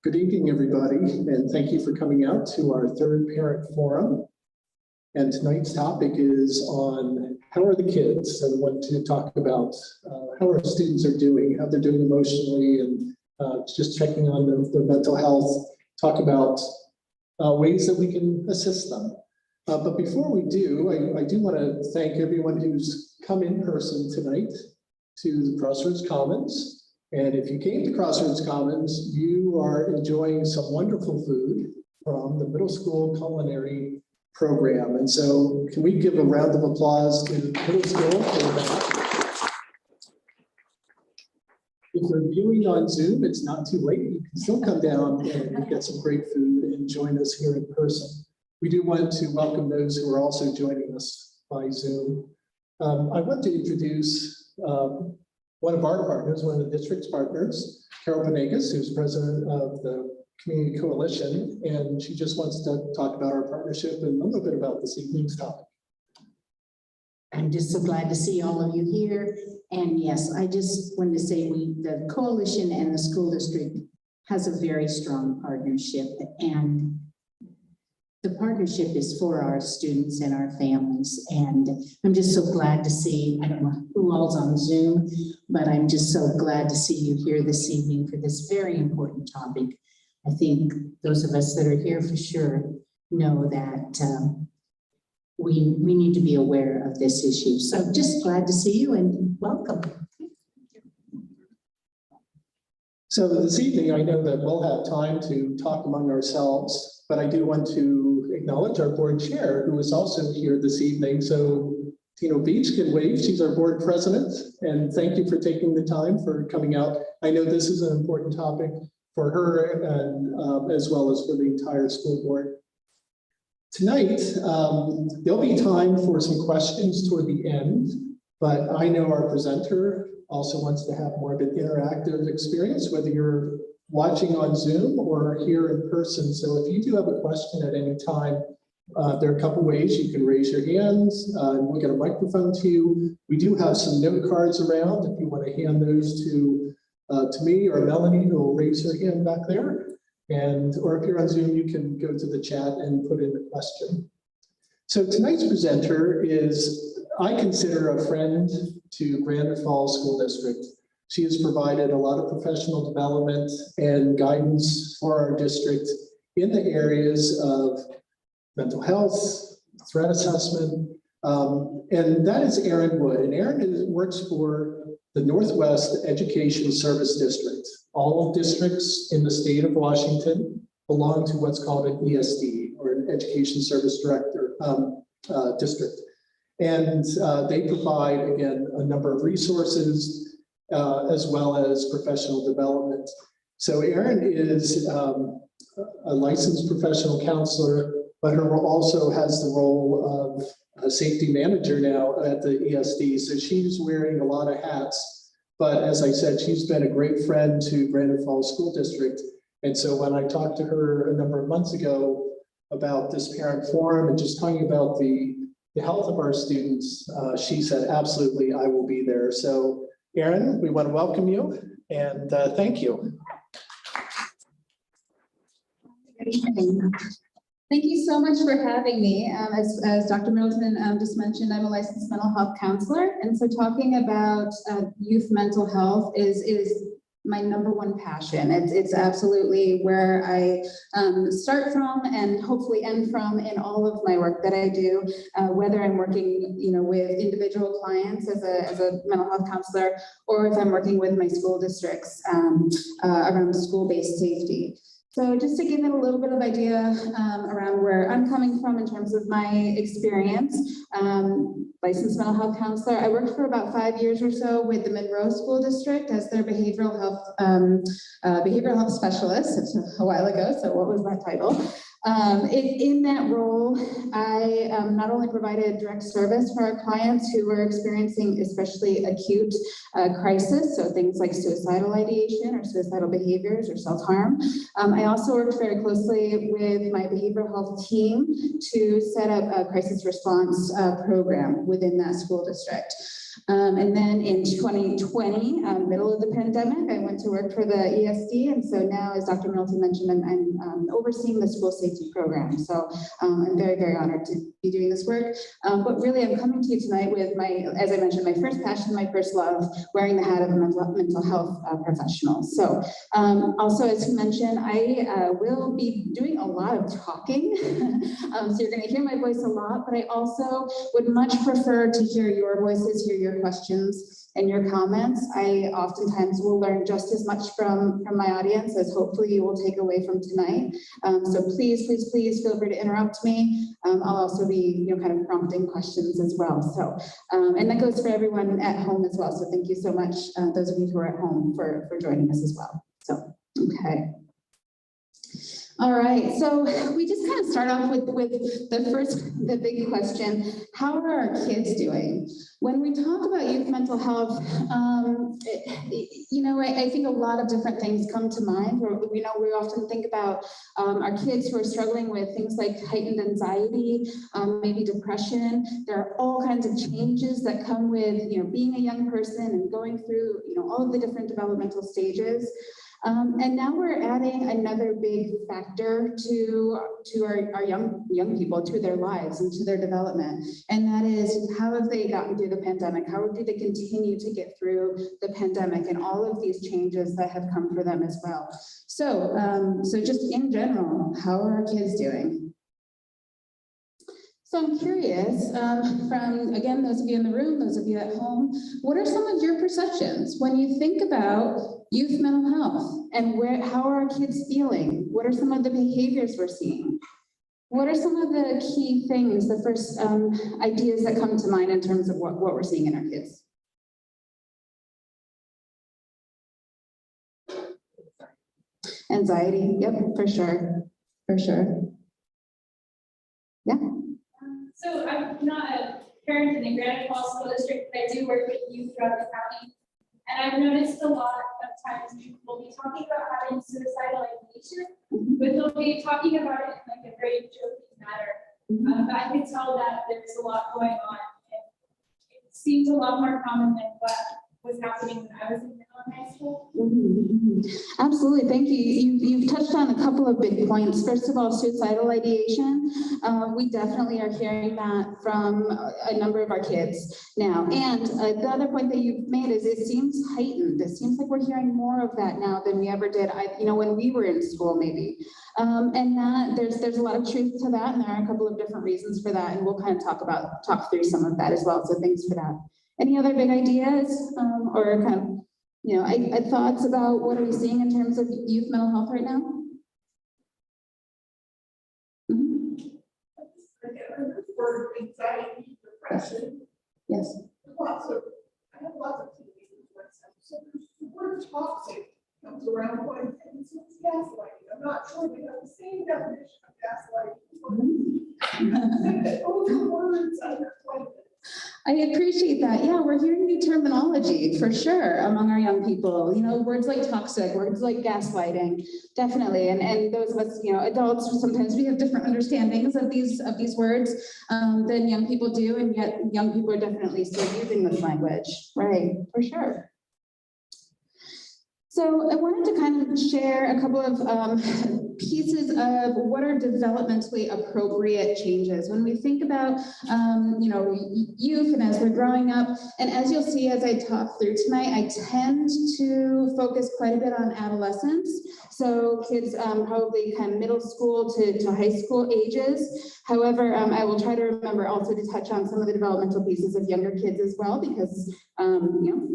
Good evening, everybody, and thank you for coming out to our third parent forum. And tonight's topic is on how are the kids? So I want to talk about how our students are doing, how they're doing emotionally, and just checking on their mental health, talk about ways that we can assist them. But before we do, I do want to thank everyone who's come in person tonight to the Crossroads Commons. And if you came to Crossroads Commons, you are enjoying some wonderful food from the middle school culinary program. And so can we give a round of applause to middle school for that? If you're viewing on Zoom, it's not too late. You can still come down and get some great food and join us here in person. We do want to welcome those who are also joining us by Zoom. I want to introduce one of our partners, one of the district's partners, Carol Panegas, who's president of the Community Coalition, and she just wants to talk about our partnership and a little bit about this evening's topic. I'm just so glad to see all of you here. And yes, I just wanted to say the coalition and the school district has a very strong partnership, and the partnership is for our students and our families. And I'm just so glad to see, I don't know who all's on Zoom, but I'm just so glad to see you here this evening for this very important topic. I think those of us that are here for sure know that we need to be aware of this issue. So just glad to see you and welcome. So this evening, I know that we'll have time to talk among ourselves, but I do want to acknowledge our board chair, who is also here this evening. So Tino Beach can wave. She's our board president, and thank you for taking the time for coming out. I know this is an important topic for her and as well as for the entire school board. Tonight, there'll be time for some questions toward the end, but I know our presenter also wants to have more of an interactive experience, whether you're watching on Zoom or here in person. So if you do have a question at any time, there are a couple ways you can raise your hands and we'll get a microphone to you. We do have some note cards around if you want to hand those to me or Melanie, who will raise her hand back there. Or if you're on Zoom, you can go to the chat and put in the question. So tonight's presenter is, I consider, a friend to Granite Falls School District. She has provided a lot of professional development and guidance for our district in the areas of mental health, threat assessment, and that is Erin Wood. And Erin works for the Northwest Education Service District. All districts in the state of Washington belong to what's called an ESD, or an Education Service Director district. And they provide, again, a number of resources as well as professional development. So Erin is a licensed professional counselor, but her role also has the role of a safety manager now at the ESD. So she's wearing a lot of hats, but as I said, she's been a great friend to Granite Falls School District. And so when I talked to her a number of months ago about this parent forum and just talking about the health of our students, she said, absolutely, I will be there. So Erin, we want to welcome you and thank you. Thank you so much for having me. As Dr. Middleton just mentioned, I'm a licensed mental health counselor. And so talking about youth mental health is my number one passion. It's absolutely where I start from and hopefully end from in all of my work that I do, whether I'm working, with individual clients as a mental health counselor, or if I'm working with my school districts around school-based safety. So just to give it a little bit of idea around where I'm coming from in terms of my experience, licensed mental health counselor. I worked for about 5 years or so with the Monroe School District as their behavioral health specialist. It's a while ago, so what was that title? In that role, I not only provided direct service for our clients who were experiencing especially acute crisis, so things like suicidal ideation or suicidal behaviors or self-harm. I also worked very closely with my behavioral health team to set up a crisis response program within that school district. And then in 2020, middle of the pandemic, I went to work for the ESD. And so now, as Dr. Middleton mentioned, I'm overseeing the school safety program. So I'm very, very honored to be doing this work. But really, I'm coming to you tonight with my, as I mentioned, my first passion, my first love, wearing the hat of a mental health professional. So also, as you mentioned, I will be doing a lot of talking. So you're going to hear my voice a lot, but I also would much prefer to hear your voices, hear your questions and your comments. I oftentimes will learn just as much from my audience as hopefully you will take away from tonight. So please, please, please feel free to interrupt me. I'll also be, kind of prompting questions as well. So, and that goes for everyone at home as well. So thank you so much, those of you who are at home for joining us as well. So, okay. All right, so we just kind of start off with the big question, how are our kids doing? When we talk about youth mental health, I think a lot of different things come to mind. We often think about our kids who are struggling with things like heightened anxiety, maybe depression. There are all kinds of changes that come with, being a young person and going through, all of the different developmental stages. And now we're adding another big factor to our young people, to their lives and to their development. And that is, how have they gotten through the pandemic? How do they continue to get through the pandemic and all of these changes that have come for them as well? So, so just in general, how are our kids doing? So I'm curious, from, again, those of you in the room, those of you at home, what are some of your perceptions when you think about youth mental health and how are our kids feeling? What are some of the behaviors we're seeing? What are some of the key things, the first ideas that come to mind in terms of what we're seeing in our kids? Anxiety, yep, for sure, for sure. Yeah. So I'm not a parent in the Granite Falls School District, but I do work with youth throughout the county. And I've noticed a lot of times people will be talking about having suicidal ideation, but they'll be talking about it in like a very joking manner. But I can tell that there's a lot going on. And it seems a lot more common than what was happening when I was in middle and high school. Absolutely, thank you. You've touched on a couple of big points. First of all, suicidal ideation. We definitely are hearing that from a number of our kids now. And the other point that you've made is it seems heightened. It seems like we're hearing more of that now than we ever did. When we were in school, maybe. And that there's a lot of truth to that, and there are a couple of different reasons for that, and we'll kind of talk through some of that as well. So thanks for that. Any other big ideas or kind of, thoughts about what are we seeing in terms of youth mental health right now? For anxiety, depression. Yes. I have lots of teenagers myself, so the word toxic comes around quite a bit, and so it's gaslighting. I'm not sure we have the same definition of gaslighting. Those are words under 20 minutes. I appreciate that. Yeah, we're hearing new terminology for sure among our young people. Words like toxic, words like gaslighting, definitely. And those of us, adults, sometimes we have different understandings of these words than young people do, and yet young people are definitely still using this language, right? For sure. So I wanted to kind of share a couple of pieces of what are developmentally appropriate changes. When we think about, youth and as we're growing up, and as you'll see as I talk through tonight, I tend to focus quite a bit on adolescence. So kids probably kind of middle school to high school ages. However, I will try to remember also to touch on some of the developmental pieces of younger kids as well, because,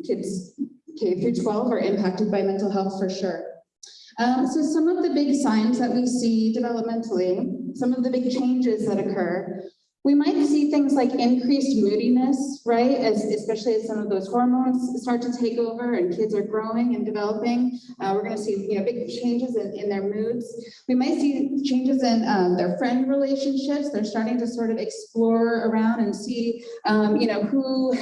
kids K through 12 are impacted by mental health for sure. So some of the big signs that we see developmentally, some of the big changes that occur, we might see things like increased moodiness, right? Especially as some of those hormones start to take over and kids are growing and developing. We're going to see big changes in their moods. We might see changes in their friend relationships. They're starting to sort of explore around and see, who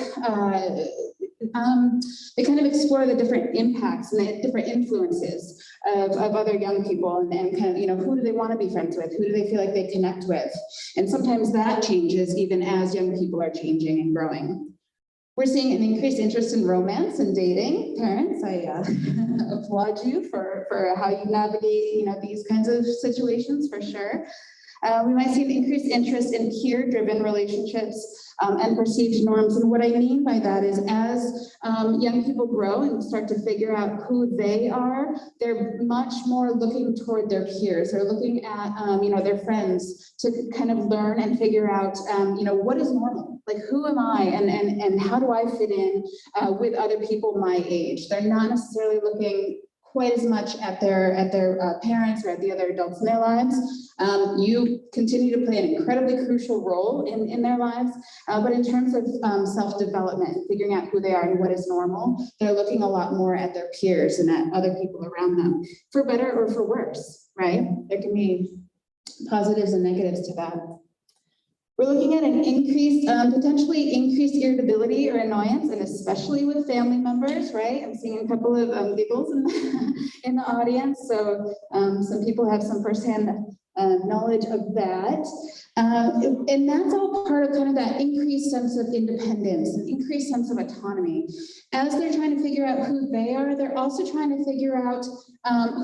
they kind of explore the different impacts and the different influences of other young people and kind of, who do they want to be friends with? Who do they feel like they connect with? And sometimes that changes even as young people are changing and growing. We're seeing an increased interest in romance and dating. Parents, I applaud you for how you navigate, you know, these kinds of situations for sure. We might see an increased interest in peer-driven relationships and perceived norms. And what I mean by that is as young people grow and start to figure out who they are, they're much more looking toward their peers. They're looking at, you know, their friends to kind of learn and figure out, you know, what is normal? Like, who am I and how do I fit in with other people my age? They're not necessarily looking quite as much at their parents or at the other adults in their lives. You continue to play an incredibly crucial role in their lives, but in terms of self-development, figuring out who they are and what is normal, they're looking a lot more at their peers and at other people around them, for better or for worse, right? There can be positives and negatives to that. We're looking at an increased, potentially increased irritability or annoyance, and especially with family members, right? I'm seeing a couple of giggles in the audience, so some people have some firsthand knowledge of that. And that's all part of kind of that increased sense of independence, an increased sense of autonomy. As they're trying to figure out who they are, they're also trying to figure out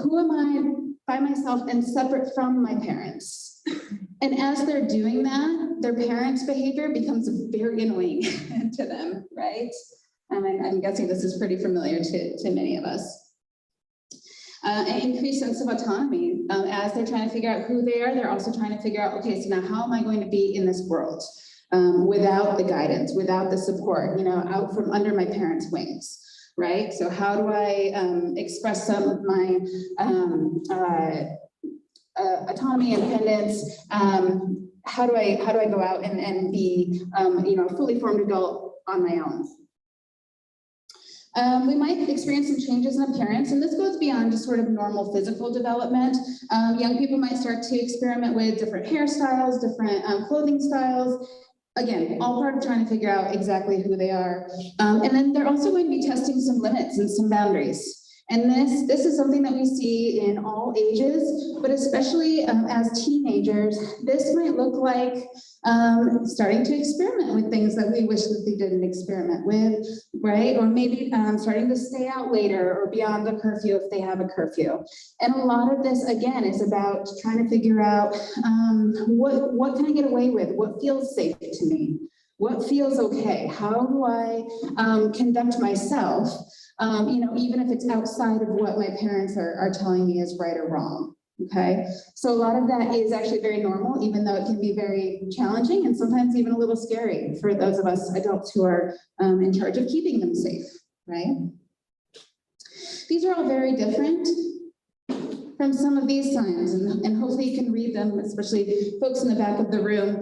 who am I by myself and separate from my parents. And as they're doing that, their parents' behavior becomes very annoying to them, right? And I'm guessing this is pretty familiar to many of us. An increased sense of autonomy. As they're trying to figure out who they are, they're also trying to figure out, okay, so now how am I going to be in this world without the guidance, without the support, you know, out from under my parents' wings, right? So how do I express some of my autonomy, independence? How do I go out and be, you know, a fully formed adult on my own? We might experience some changes in appearance, and this goes beyond just sort of normal physical development. Young people might start to experiment with different hairstyles, different clothing styles. Again, all part of trying to figure out exactly who they are. And then they're also going to be testing some limits and some boundaries. And this is something that we see in all ages, but especially as teenagers, this might look like starting to experiment with things that we wish that they didn't experiment with, right? Or maybe starting to stay out later or beyond the curfew if they have a curfew. And a lot of this, again, is about trying to figure out what can I get away with? What feels safe to me? What feels okay? How do I conduct myself? You know, even if it's outside of what my parents are telling me is right or wrong, okay? So a lot of that is actually very normal, even though it can be very challenging and sometimes even a little scary for those of us adults who are in charge of keeping them safe, right? These are all very different from some of these signs, and hopefully you can read them, especially folks in the back of the room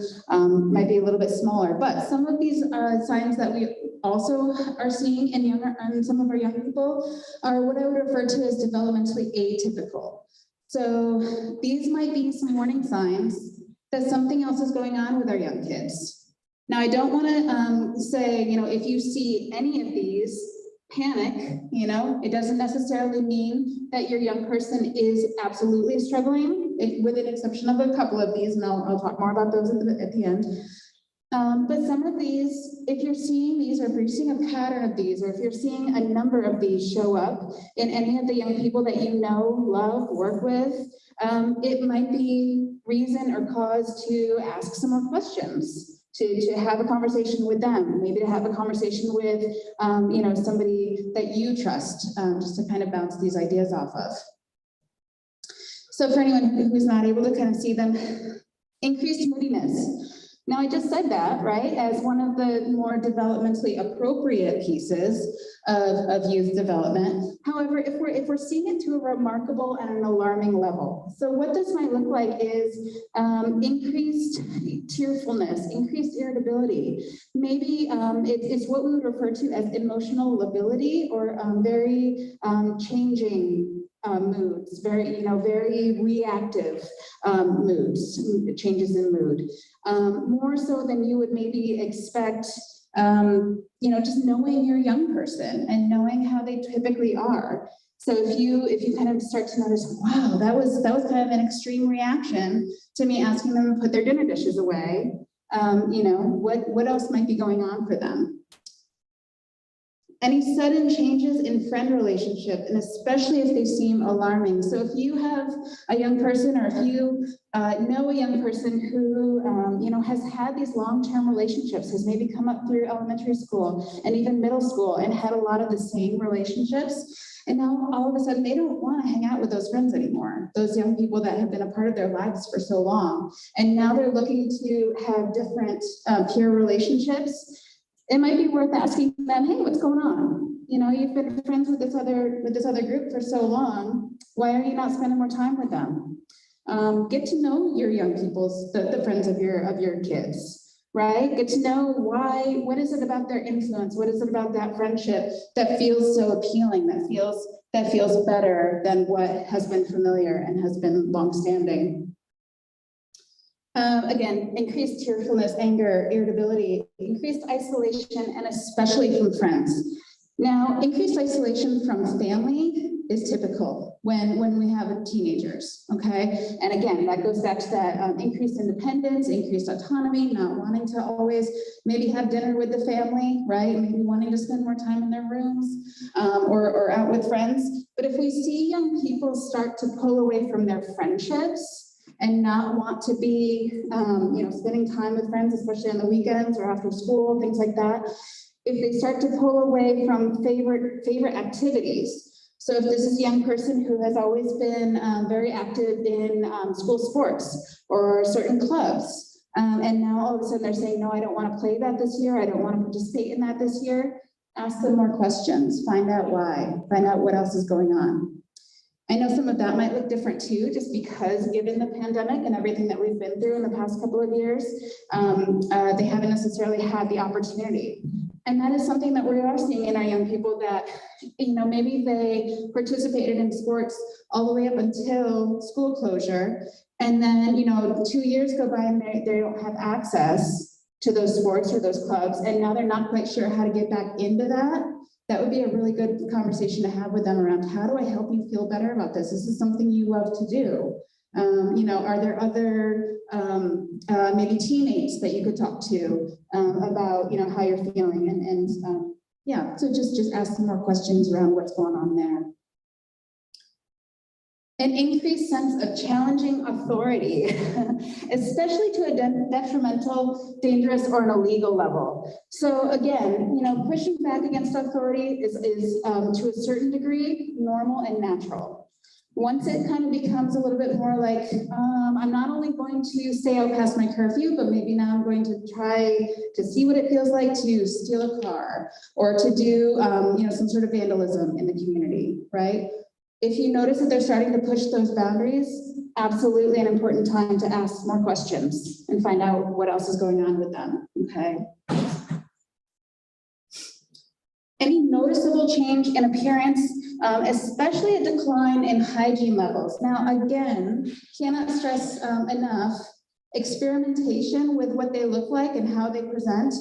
might be a little bit smaller, but some of these signs that we also are seeing in some of our young people are what I would refer to as developmentally atypical. So these might be some warning signs that something else is going on with our young kids. Now, I don't want to say, you know, if you see any of these, panic, you know, it doesn't necessarily mean that your young person is absolutely struggling, with an exception of a couple of these, and I'll talk more about those at the end. But some of these, if you're seeing these, or if you're seeing a pattern of these, or if you're seeing a number of these show up in any of the young people that you know, love, work with, it might be reason or cause to ask some more questions. To have a conversation with them, maybe to have a conversation with, you know, somebody that you trust, just to kind of bounce these ideas off of. So for anyone who's not able to kind of see them, increased moodiness. Now, I just said that, right, as one of the more developmentally appropriate pieces of youth development. However, if we're seeing it to a remarkable and an alarming level. So what this might look like is increased tearfulness, increased irritability. Maybe it's what we would refer to as emotional lability, or very changing moods, very, you know, very reactive moods, changes in mood. More so than you would maybe expect, you know, just knowing your young person and knowing how they typically are. So if you kind of start to notice, wow, that was kind of an extreme reaction to me asking them to put their dinner dishes away, you know, what else might be going on for them? Any sudden changes in friend relationship, and especially if they seem alarming. So if you have a young person, or if you know a young person who has had these long-term relationships, has maybe come up through elementary school and even middle school and had a lot of the same relationships, and now all of a sudden they don't want to hang out with those friends anymore, those young people that have been a part of their lives for so long, and now they're looking to have different peer relationships. It might be worth asking them, hey, what's going on? You've been friends with this other group for so long. Why are you not spending more time with them? Get to know your young people's, the friends of your kids, right? Get to know why, what is it about their influence? What is it about that friendship that feels so appealing, that feels better than what has been familiar and has been longstanding? Again, increased tearfulness, anger, irritability, increased isolation, and especially from friends. Now, increased isolation from family is typical when we have teenagers, okay? And again, that goes back to that increased independence, increased autonomy, not wanting to always maybe have dinner with the family, right? Maybe wanting to spend more time in their rooms or out with friends. But if we see young people start to pull away from their friendships, and not want to be, spending time with friends, especially on the weekends or after school, things like that. If they start to pull away from favorite activities. So if this is a young person who has always been very active in school sports or certain clubs, and now all of a sudden they're saying, no, I don't want to play that this year. I don't want to participate in that this year. Ask them more questions, find out why, find out what else is going on. I know some of that might look different too, just because given the pandemic and everything that we've been through in the past couple of years, they haven't necessarily had the opportunity. And that is something that we are seeing in our young people that, maybe they participated in sports all the way up until school closure. And then, 2 years go by and they don't have access to those sports or those clubs. And now they're not quite sure how to get back into that. That would be a really good conversation to have with them around, how do I help you feel better about this? This is something you love to do. Are there other maybe teammates that you could talk to about, how you're feeling? And so just ask some more questions around what's going on there. An increased sense of challenging authority, especially to a detrimental, dangerous, or an illegal level. So again, pushing back against authority is to a certain degree normal and natural. Once it kind of becomes a little bit more like, I'm not only going to stay out past my curfew, but maybe now I'm going to try to see what it feels like to steal a car or to do, some sort of vandalism in the community, right? If you notice that they're starting to push those boundaries, absolutely an important time to ask more questions and find out what else is going on with them, okay? Any noticeable change in appearance, especially a decline in hygiene levels. Now, again, cannot stress enough, experimentation with what they look like and how they present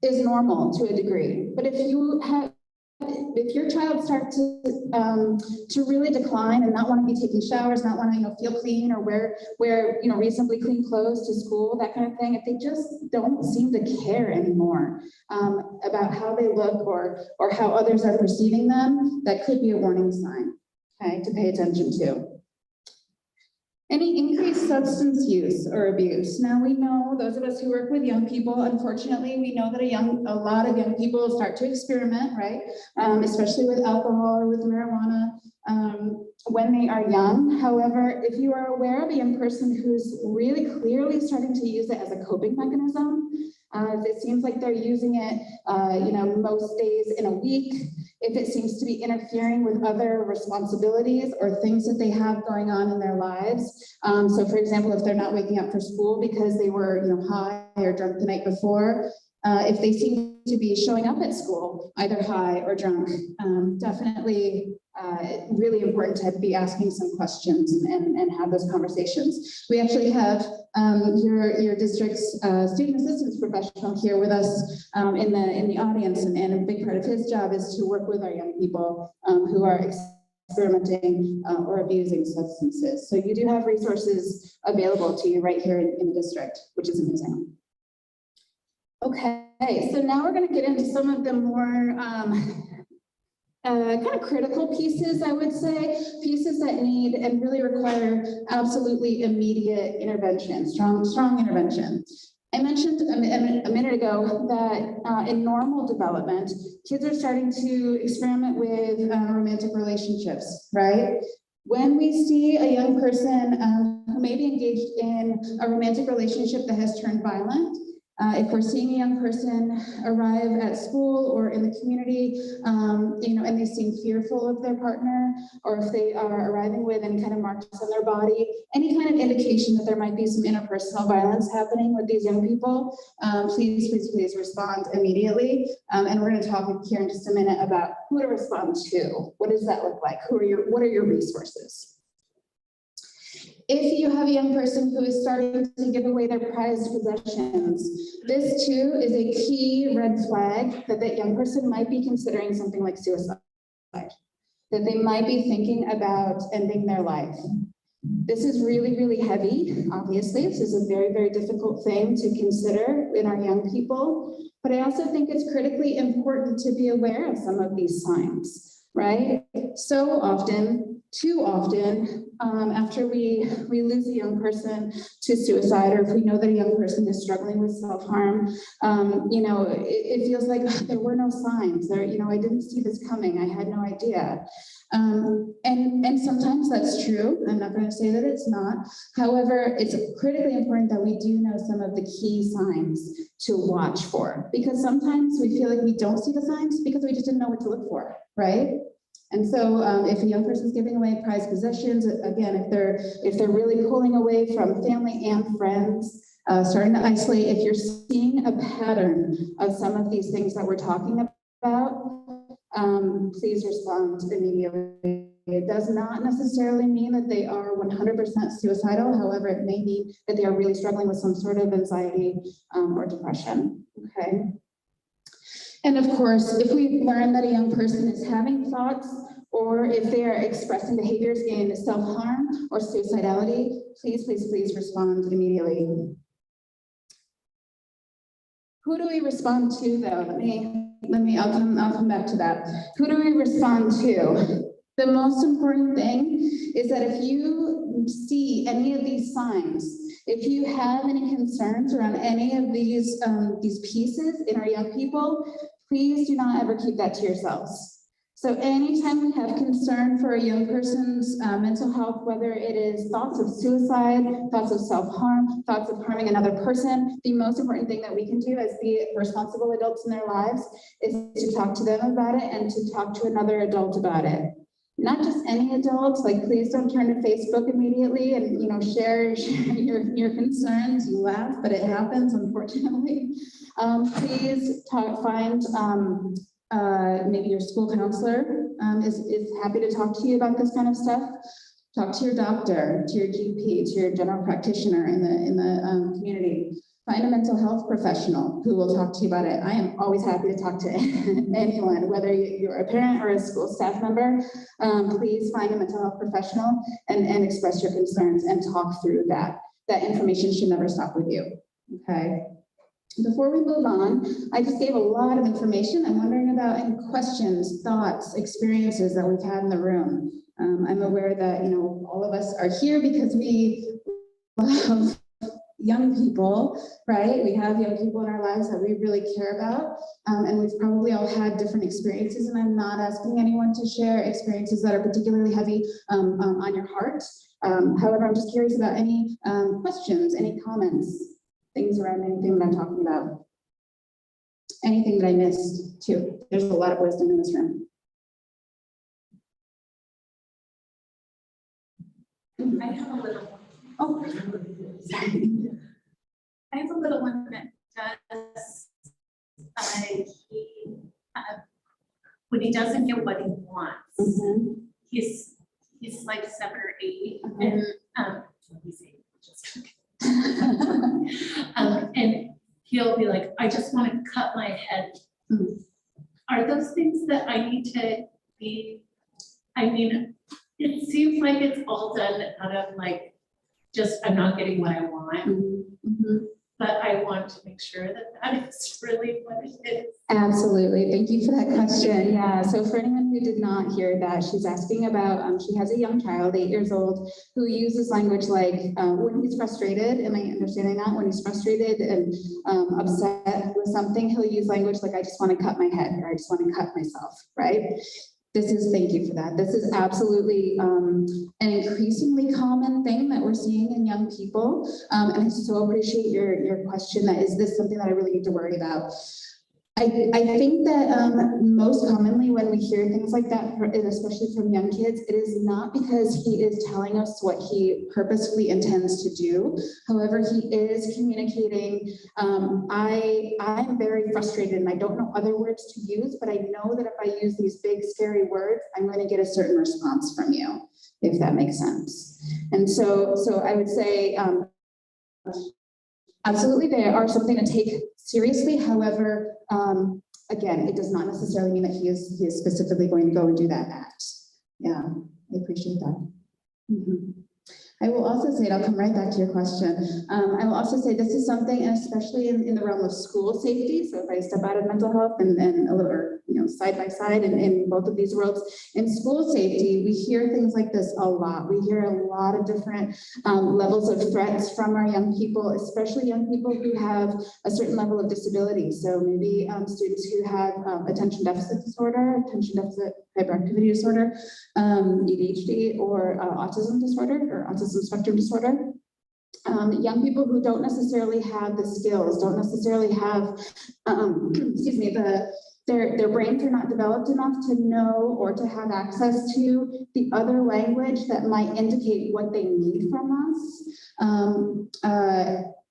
is normal to a degree. But if your child starts to really decline and not want to be taking showers, not want to feel clean or wear reasonably clean clothes to school, that kind of thing, if they just don't seem to care anymore about how they look or how others are perceiving them, that could be a warning sign, okay, to pay attention to. Any increased substance use or abuse. Now we know, those of us who work with young people, unfortunately, we know that a lot of young people start to experiment, right? Especially with alcohol or with marijuana when they are young. However, if you are aware of a young person who's really clearly starting to use it as a coping mechanism, it seems like they're using it, most days in a week. If it seems to be interfering with other responsibilities or things that they have going on in their lives. So for example, if they're not waking up for school because they were high or drunk the night before, if they seem to be showing up at school, either high or drunk, definitely really important to be asking some questions and have those conversations. We actually have your district's student assistance professional here with us in the audience, and a big part of his job is to work with our young people who are experimenting or abusing substances. So you do have resources available to you right here in the district, which is amazing. Okay, so now we're going to get into some of the more kind of critical pieces, I would say, pieces that need and really require absolutely immediate intervention, strong intervention. I mentioned a minute ago that in normal development, kids are starting to experiment with romantic relationships, right? When we see a young person who may be engaged in a romantic relationship that has turned violent, if we're seeing a young person arrive at school or in the community, and they seem fearful of their partner, or if they are arriving with any kind of marks on their body, any kind of indication that there might be some interpersonal violence happening with these young people, please respond immediately. And we're going to talk here in just a minute about who to respond to. What does that look like? What are your resources? If you have a young person who is starting to give away their prized possessions, this too is a key red flag that that young person might be considering something like suicide, that they might be thinking about ending their life. This is really, really heavy, obviously. This is a very, very difficult thing to consider in our young people, but I also think it's critically important to be aware of some of these signs, right? So often, too often, after we lose a young person to suicide, or if we know that a young person is struggling with self-harm, it feels like there were no signs. There, I didn't see this coming. I had no idea. And sometimes that's true. I'm not going to say that it's not. However, it's critically important that we do know some of the key signs to watch for, because sometimes we feel like we don't see the signs because we just didn't know what to look for, right? And so if a young person is giving away prized possessions, again, if they're really pulling away from family and friends, starting to isolate, if you're seeing a pattern of some of these things that we're talking about, please respond immediately. It does not necessarily mean that they are 100% suicidal. However, it may mean that they are really struggling with some sort of anxiety or depression, okay? And of course, if we learn that a young person is having thoughts, or if they are expressing behaviors in self-harm or suicidality, please respond immediately. Who do we respond to though? I'll come back to that. Who do we respond to? The most important thing is that if you see any of these signs, if you have any concerns around any of these pieces in our young people, please do not ever keep that to yourselves. So anytime we have concern for a young person's mental health, whether it is thoughts of suicide, thoughts of self-harm, thoughts of harming another person, the most important thing that we can do as the responsible adults in their lives is to talk to them about it and to talk to another adult about it. Not just any adult, like please don't turn to Facebook immediately and share your concerns. You laugh, but it happens, unfortunately. Please find maybe your school counselor is happy to talk to you about this kind of stuff. Talk to your doctor, to your GP, to your general practitioner in the community. Find a mental health professional who will talk to you about it. I am always happy to talk to anyone, whether you're a parent or a school staff member. Please find a mental health professional and express your concerns and talk through that. That information should never stop with you, okay? Before we move on, I just gave a lot of information. I'm wondering about any questions, thoughts, experiences that we've had in the room. I'm aware that, all of us are here because we love young people, right? We have young people in our lives that we really care about, and we've probably all had different experiences, and I'm not asking anyone to share experiences that are particularly heavy on your heart. However, I'm just curious about any questions, any comments, things around anything that I'm talking about. Anything that I missed too. There's a lot of wisdom in this room. I have a little one. Oh, sorry. I have a little one that does, when he doesn't get what he wants, he's like 7 or 8, and he's 8, just and he'll be like, I just want to cut my head. Are those things that I need to be? I mean, it seems like it's all done out of like, just I'm not getting what I want. but I want to make sure that that is really what it is. Absolutely. Thank you for that question. Yeah. So for anyone who did not hear that, she's asking about, she has a young child, 8 years old, who uses language like when he's frustrated, am I understanding that? When he's frustrated and upset with something, he'll use language like, I just want to cut my head, or I just want to cut myself, right? Thank you for that. This is absolutely an increasingly common thing that we're seeing in young people. And I so appreciate your question, that is this something that I really need to worry about? I think that most commonly when we hear things like that, and especially from young kids, it is not because he is telling us what he purposefully intends to do. However, he is communicating, I'm very frustrated and I don't know other words to use, but I know that if I use these big scary words, I'm going to get a certain response from you, if that makes sense. And so I would say, absolutely, they are something to take seriously. However, again, it does not necessarily mean that he is specifically going to go and do that act. Yeah, I appreciate that. Mhm. I will also say, and I'll come right back to your question. I will also say this is something, and especially in the realm of school safety. So if I step out of mental health and a little, or, side by side in both of these worlds, in school safety, we hear things like this a lot. We hear a lot of different levels of threats from our young people, especially young people who have a certain level of disability. So maybe students who have attention deficit disorder, attention deficit hyperactivity disorder, ADHD, or autism disorder, or autism spectrum disorder. Young people who don't necessarily have the skills, don't necessarily have, excuse me, their brains are not developed enough to know or to have access to the other language that might indicate what they need from us.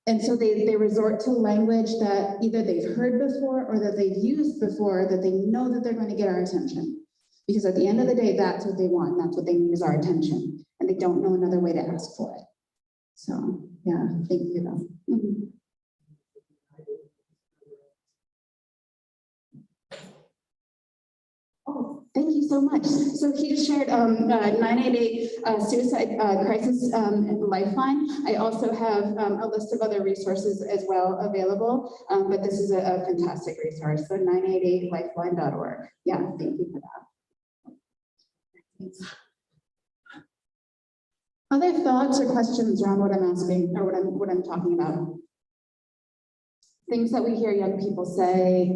And so they resort to language that either they've heard before or that they've used before, that they know that they're going to get our attention. Because at the end of the day, that's what they want. That's what they need, is our attention. And they don't know another way to ask for it. So, yeah, thank you though. Mhm. Oh, thank you so much. So he just shared 988 suicide crisis lifeline. I also have a list of other resources as well available, but this is a fantastic resource. So 988lifeline.org. Yeah, thank you for that. Other thoughts or questions around what I'm asking, or what I'm talking about? Things that we hear young people say,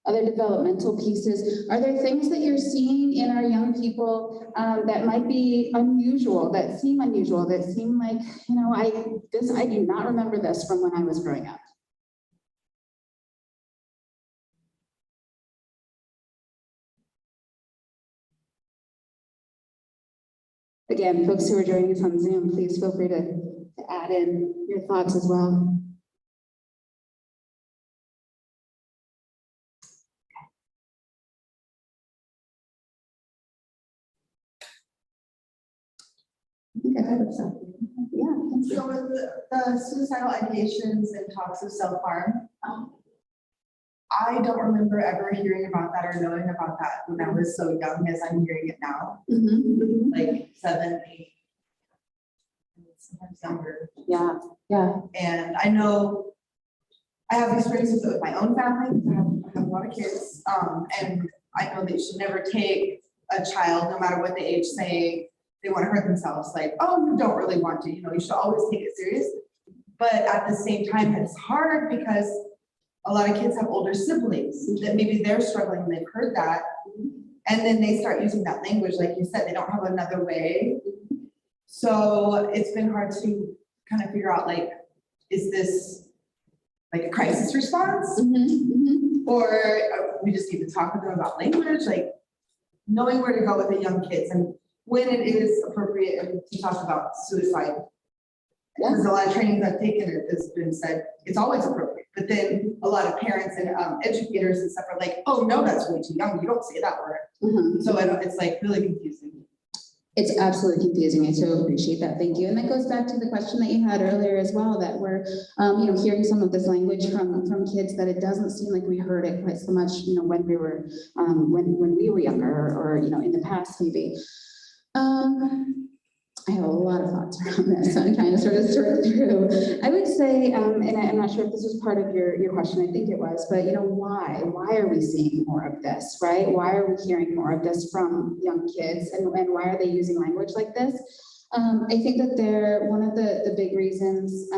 other developmental pieces. Are there things that you're seeing in our young people that might be unusual, that seem like, I do not remember this from when I was growing up? Again, folks who are joining us on Zoom, please feel free to add in your thoughts as well. I think I heard something. Yeah. So with the suicidal ideations and talks of self-harm, I don't remember ever hearing about that or knowing about that when I was so young as I'm hearing it now, like 7, 8, sometimes younger. Yeah. And I know I have experiences with my own family. I have a lot of kids, and I know that you should never take a child, no matter what the age, say they want to hurt themselves. Like, oh, you don't really want to. You should always take it serious. But at the same time, it's hard because a lot of kids have older siblings that maybe they're struggling and they've heard that. And then they start using that language, like you said, they don't have another way. So it's been hard to kind of figure out, like, is this like a crisis response? Or we just need to talk with them about language, like knowing where to go with the young kids and when it is appropriate to talk about suicide. Because a lot of trainings I've taken, it has been said it's always appropriate, but then a lot of parents and educators and stuff are like, oh no, that's way too young, you don't say that word. So it's like really confusing. It's absolutely confusing. I so appreciate that. Thank you. And that goes back to the question that you had earlier as well, that we're hearing some of this language from kids, that it doesn't seem like we heard it quite so much when we were when we were younger, or in the past maybe. I have a lot of thoughts around this, so I'm trying to sort of sort through. I would say, and I'm not sure if this was part of your question, I think it was, but why? Why are we seeing more of this, right? Why are we hearing more of this from young kids, and why are they using language like this? I think that they're one of the big reasons,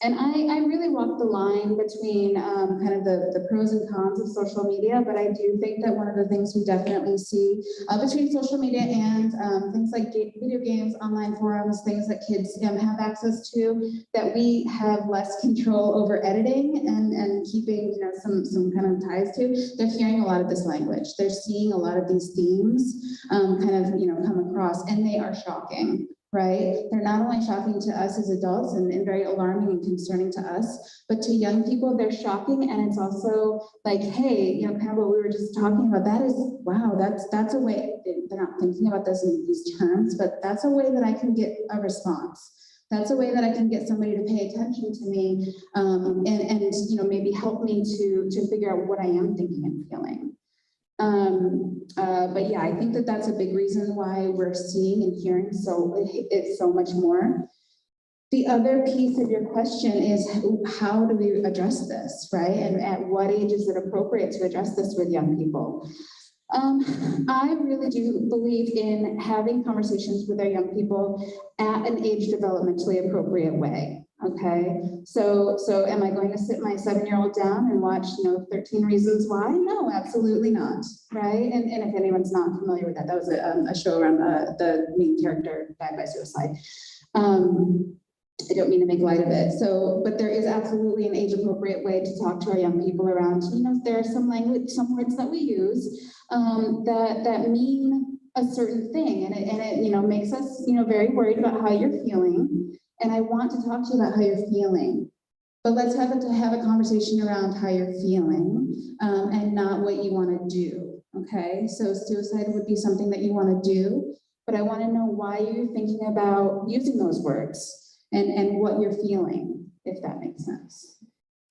and I really walk the line between kind of the pros and cons of social media, but I do think that one of the things we definitely see between social media and things like video games, online forums, things that kids have access to, that we have less control over editing and keeping some kind of ties to. They're hearing a lot of this language. They're seeing a lot of these themes kind of come across, and they are shocking. Right? They're not only shocking to us as adults and very alarming and concerning to us, but to young people, they're shocking. And it's also like, hey, kind of what we were just talking about, that is, wow, that's a way, they're not thinking about this in these terms, but that's a way that I can get a response. That's a way that I can get somebody to pay attention to me and maybe help me to figure out what I am thinking and feeling. But yeah, I think that that's a big reason why we're seeing and hearing it's so much more. The other piece of your question is, how do we address this, right? And at what age is it appropriate to address this with young people? I really do believe in having conversations with our young people at an age developmentally appropriate way. Okay, so am I going to sit my 7-year-old down and watch 13 Reasons Why? No, absolutely not, right? And if anyone's not familiar with that, that was a show around the main character died by suicide. I don't mean to make light of it. But there is absolutely an age-appropriate way to talk to our young people around, there are some words that we use that mean a certain thing, and it makes us, very worried about how you're feeling. And I want to talk to you about how you're feeling, but let's have a conversation around how you're feeling and not what you want to do. Okay, so suicide would be something that you want to do, but I want to know why you're thinking about using those words and what you're feeling, if that makes sense.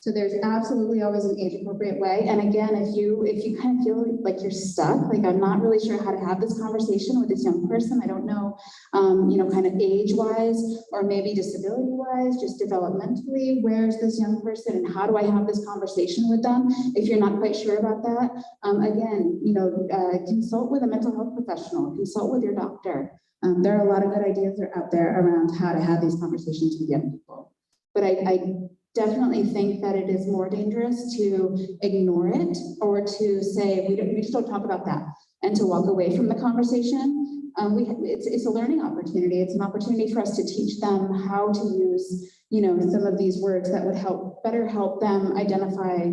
So there's absolutely always an age-appropriate way. And again, if you kind of feel like you're stuck, like I'm not really sure how to have this conversation with this young person, I don't know, kind of age-wise or maybe disability-wise, just developmentally, where's this young person and how do I have this conversation with them? If you're not quite sure about that, again, consult with a mental health professional, consult with your doctor. There are a lot of good ideas out there around how to have these conversations with young people. But I definitely think that it is more dangerous to ignore it or to say, we just don't talk about that, and to walk away from the conversation. It's a learning opportunity. It's an opportunity for us to teach them how to use, some of these words that would better help them identify,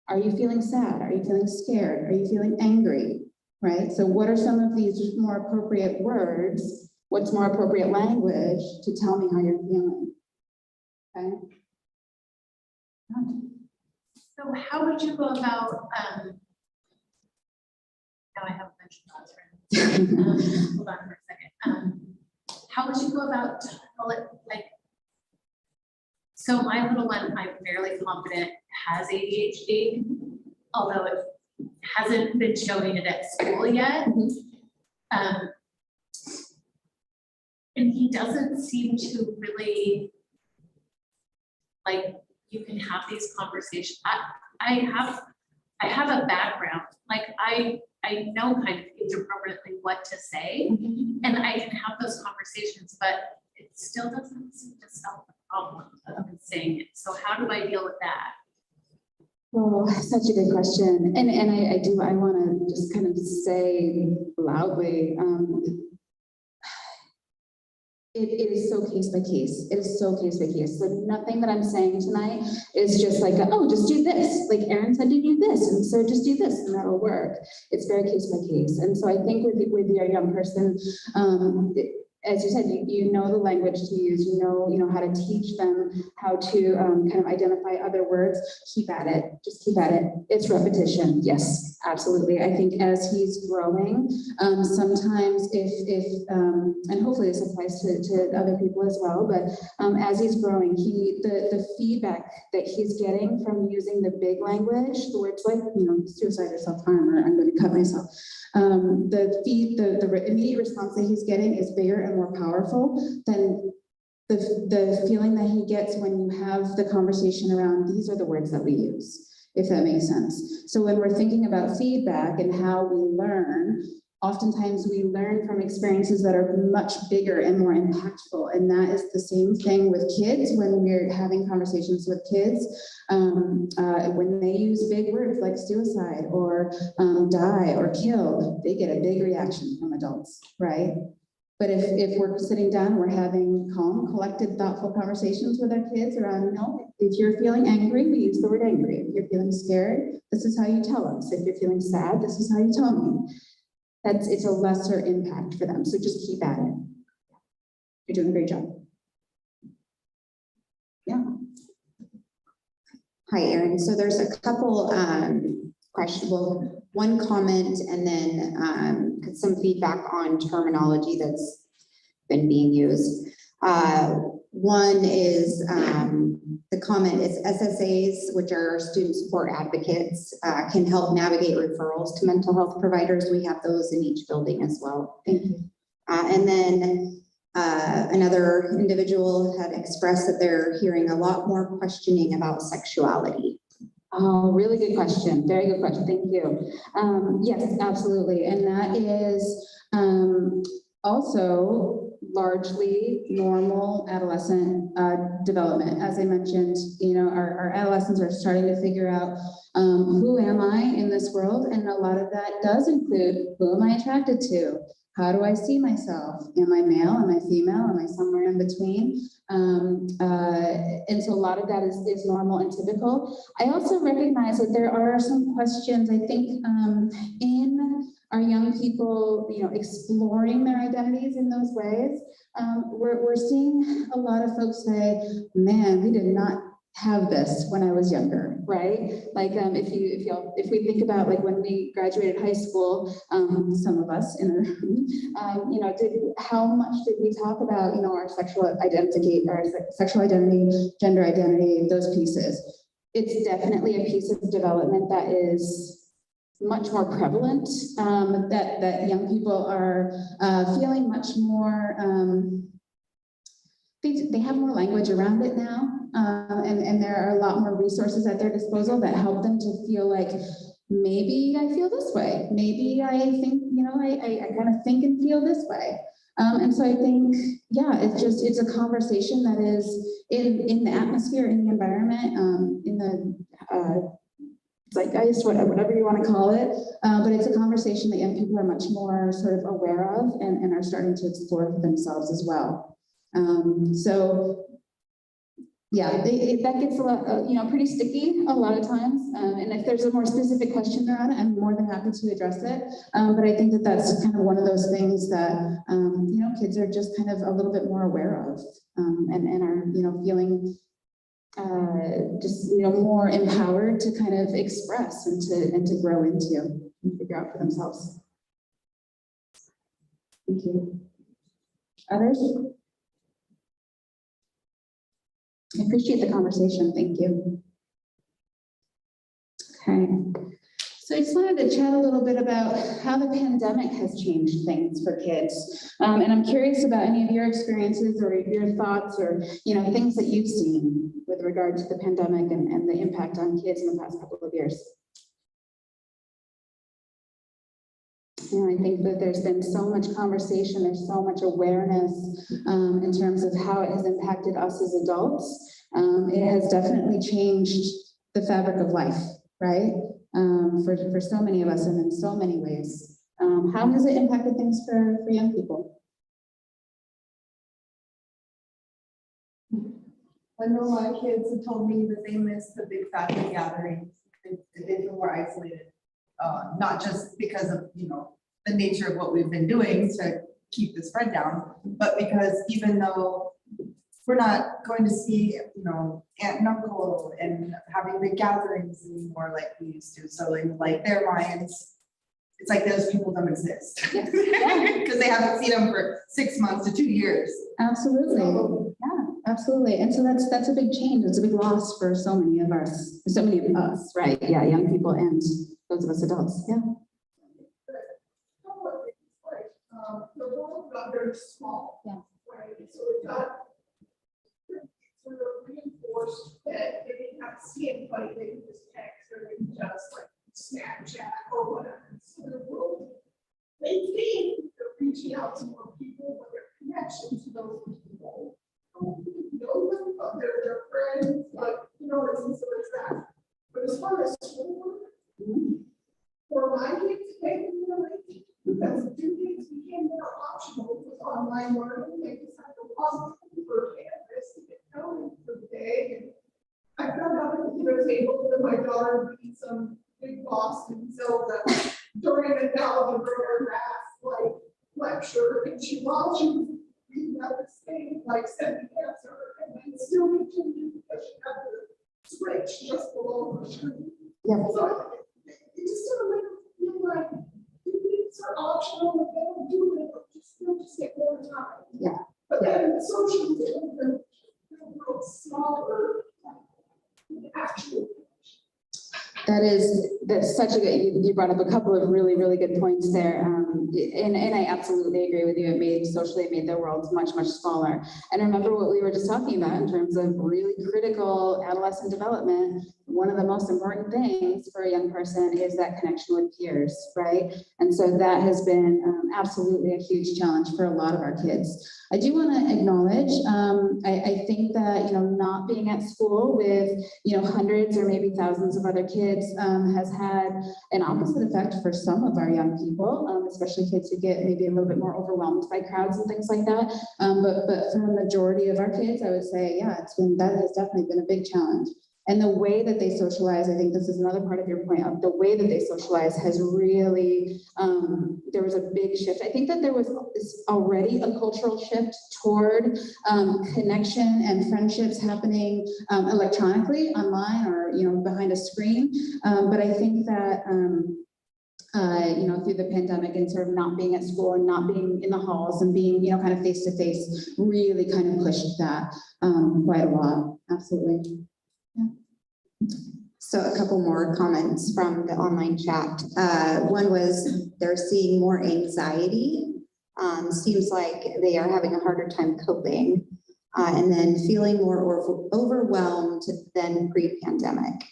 are you feeling sad? Are you feeling scared? Are you feeling angry? Right? So what are some of these more appropriate words? What's more appropriate language to tell me how you're feeling? Okay. So how would you go about, now I have a bunch of thoughts around. Hold on for a second. How would you go about, so my little one, I'm fairly confident has ADHD, although it hasn't been showing it at school yet. And he doesn't seem to really, you can have these conversations. I have a background, I know kind of age appropriately what to say, and I can have those conversations, but it still doesn't seem to solve the problem of saying it. So how do I deal with that? Oh, such a good question. And I want to just kind of say loudly, it is so case by case. It is so case by case. So nothing that I'm saying tonight is just like, oh, just do this. Like Erin said to do this, and so just do this, and that'll work. It's very case by case. And so I think with your young person, as you said, you know the language to use, you know how to teach them how to kind of identify other words. Keep at it, just keep at it. It's repetition, yes, absolutely. I think as he's growing, sometimes if and hopefully this applies to other people as well, but as he's growing, the feedback that he's getting from using the big language, the words like, suicide or self-harm, or I'm going to cut myself, the immediate response that he's getting is bigger and and more powerful than the feeling that he gets when you have the conversation around, these are the words that we use, if that makes sense. So when we're thinking about feedback and how we learn, oftentimes we learn from experiences that are much bigger and more impactful. And that is the same thing with kids when we're having conversations with kids. When they use big words like suicide or die or kill, they get a big reaction from adults, right? But if we're sitting down, we're having calm, collected, thoughtful conversations with our kids around, no, if you're feeling angry, we use the word angry. If you're feeling scared, this is how you tell us. If you're feeling sad, this is how you tell me. It's a lesser impact for them. So just keep at it. You're doing a great job. Yeah. Hi, Erin. So there's a couple questionable, one comment and then some feedback on terminology that's been being used. One is the comment is SSAs, which are student support advocates, can help navigate referrals to mental health providers. We have those in each building as well. Thank you. And then another individual had expressed that they're hearing a lot more questioning about sexuality. Oh, really good question. Very good question. Thank you. Yes, absolutely. And that is also largely normal adolescent development. As I mentioned, you know, our adolescents are starting to figure out who am I in this world? And a lot of that does include who am I attracted to? How do I see myself? Am I male? Am I female? Am I somewhere in between? And so a lot of that is normal and typical. I also recognize that there are some questions, I think, in our young people, you know, exploring their identities in those ways. We're seeing a lot of folks say, man, we did not have this when I was younger, right? Like if we think about like when we graduated high school, some of us in the room, you know, how much did we talk about, you know, our sexual identity, gender identity, those pieces? It's definitely a piece of development that is much more prevalent, that young people are feeling much more, they have more language around it now. And there are a lot more resources at their disposal that help them to feel like, maybe I feel this way. Maybe I think, you know, I kind of think and feel this way. And so I think, yeah, it's a conversation that is in the atmosphere, in the environment, in the zeitgeist, whatever you want to call it. But it's a conversation that young people are much more sort of aware of and are starting to explore for themselves as well. So yeah, that gets a lot, you know, pretty sticky a lot of times. And if there's a more specific question around it, I'm more than happy to address it. But I think that that's kind of one of those things that, you know, kids are just kind of a little bit more aware of, and are, you know, feeling just, you know, more empowered to kind of express and to grow into and figure out for themselves. Thank you. Others? I appreciate the conversation. Thank you. Okay. So I just wanted to chat a little bit about how the pandemic has changed things for kids. And I'm curious about any of your experiences or your thoughts or, you know, things that you've seen with regard to the pandemic and the impact on kids in the past couple of years. And I think that there's been so much conversation, there's so much awareness in terms of how it has impacted us as adults. It has definitely changed the fabric of life, right? For so many of us and in so many ways. How has it impacted things for young people? I know my kids have told me that they miss the big family gatherings. They feel more isolated, not just because of, you know, the nature of what we've been doing to keep the spread down, but because even though we're not going to see, you know, aunt and uncle and having big gatherings anymore like we used to. So in like their minds, it's like those people don't exist because they haven't seen them for 6 months to 2 years. Absolutely. So, yeah, absolutely. And so that's a big change. It's a big loss for so many of us, right? Yeah, young people and those of us adults. Yeah. The role of got very small. Yeah. Right, so it got sort of reinforced that they didn't have to see anybody, they could just text or they could just like Snapchat or whatever. So the world, they think they're reaching out to more people, but their connection to those people, don't really know them, but they're their friends, like, you know, it's so it's that. But as far as schoolwork, for my kids, they can relate, because two things became more optional with online learning, they just had to log for Canvas to get going for the day. And I found out at the dinner table that my daughter beat some big boss in Zelda during an algebra math like lecture, and while she was reading out the same, like said the answer, and then still continued because she had the switch just below her screen. Yeah. So it just sort of made me feel like things are optional, if they don't do it, they'll just get more time. Yeah. But then the social media, the world smaller, the actual. That's such a good, you brought up a couple of really, really good points there. And I absolutely agree with you. It made the world much, much smaller. And remember what we were just talking about in terms of really critical adolescent development. One of the most important things for a young person is that connection with peers, right? And so that has been absolutely a huge challenge for a lot of our kids. I do want to acknowledge, I think that, not being at school with, hundreds or maybe thousands of other kids has had an opposite effect for some of our young people, especially kids who get maybe a little bit more overwhelmed by crowds and things like that. But for the majority of our kids, I would say, yeah, that has definitely been a big challenge. And the way that they socialize, I think this is another part of your point, the way that they socialize has really, there was a big shift. I think that there was already a cultural shift toward connection and friendships happening electronically, online, or, behind a screen. But I think that, through the pandemic and sort of not being at school and not being in the halls and being, kind of face to face really kind of pushed that quite a lot. Absolutely. So a couple more comments from the online chat. One was they're seeing more anxiety. Seems like they are having a harder time coping, and then feeling more overwhelmed than pre-pandemic.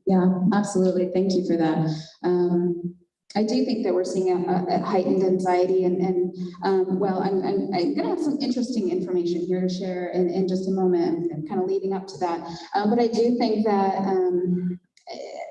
Yeah, absolutely. Thank you for that. I do think that we're seeing a heightened anxiety and I'm gonna have some interesting information here to share in just a moment and kind of leading up to that. But I do think that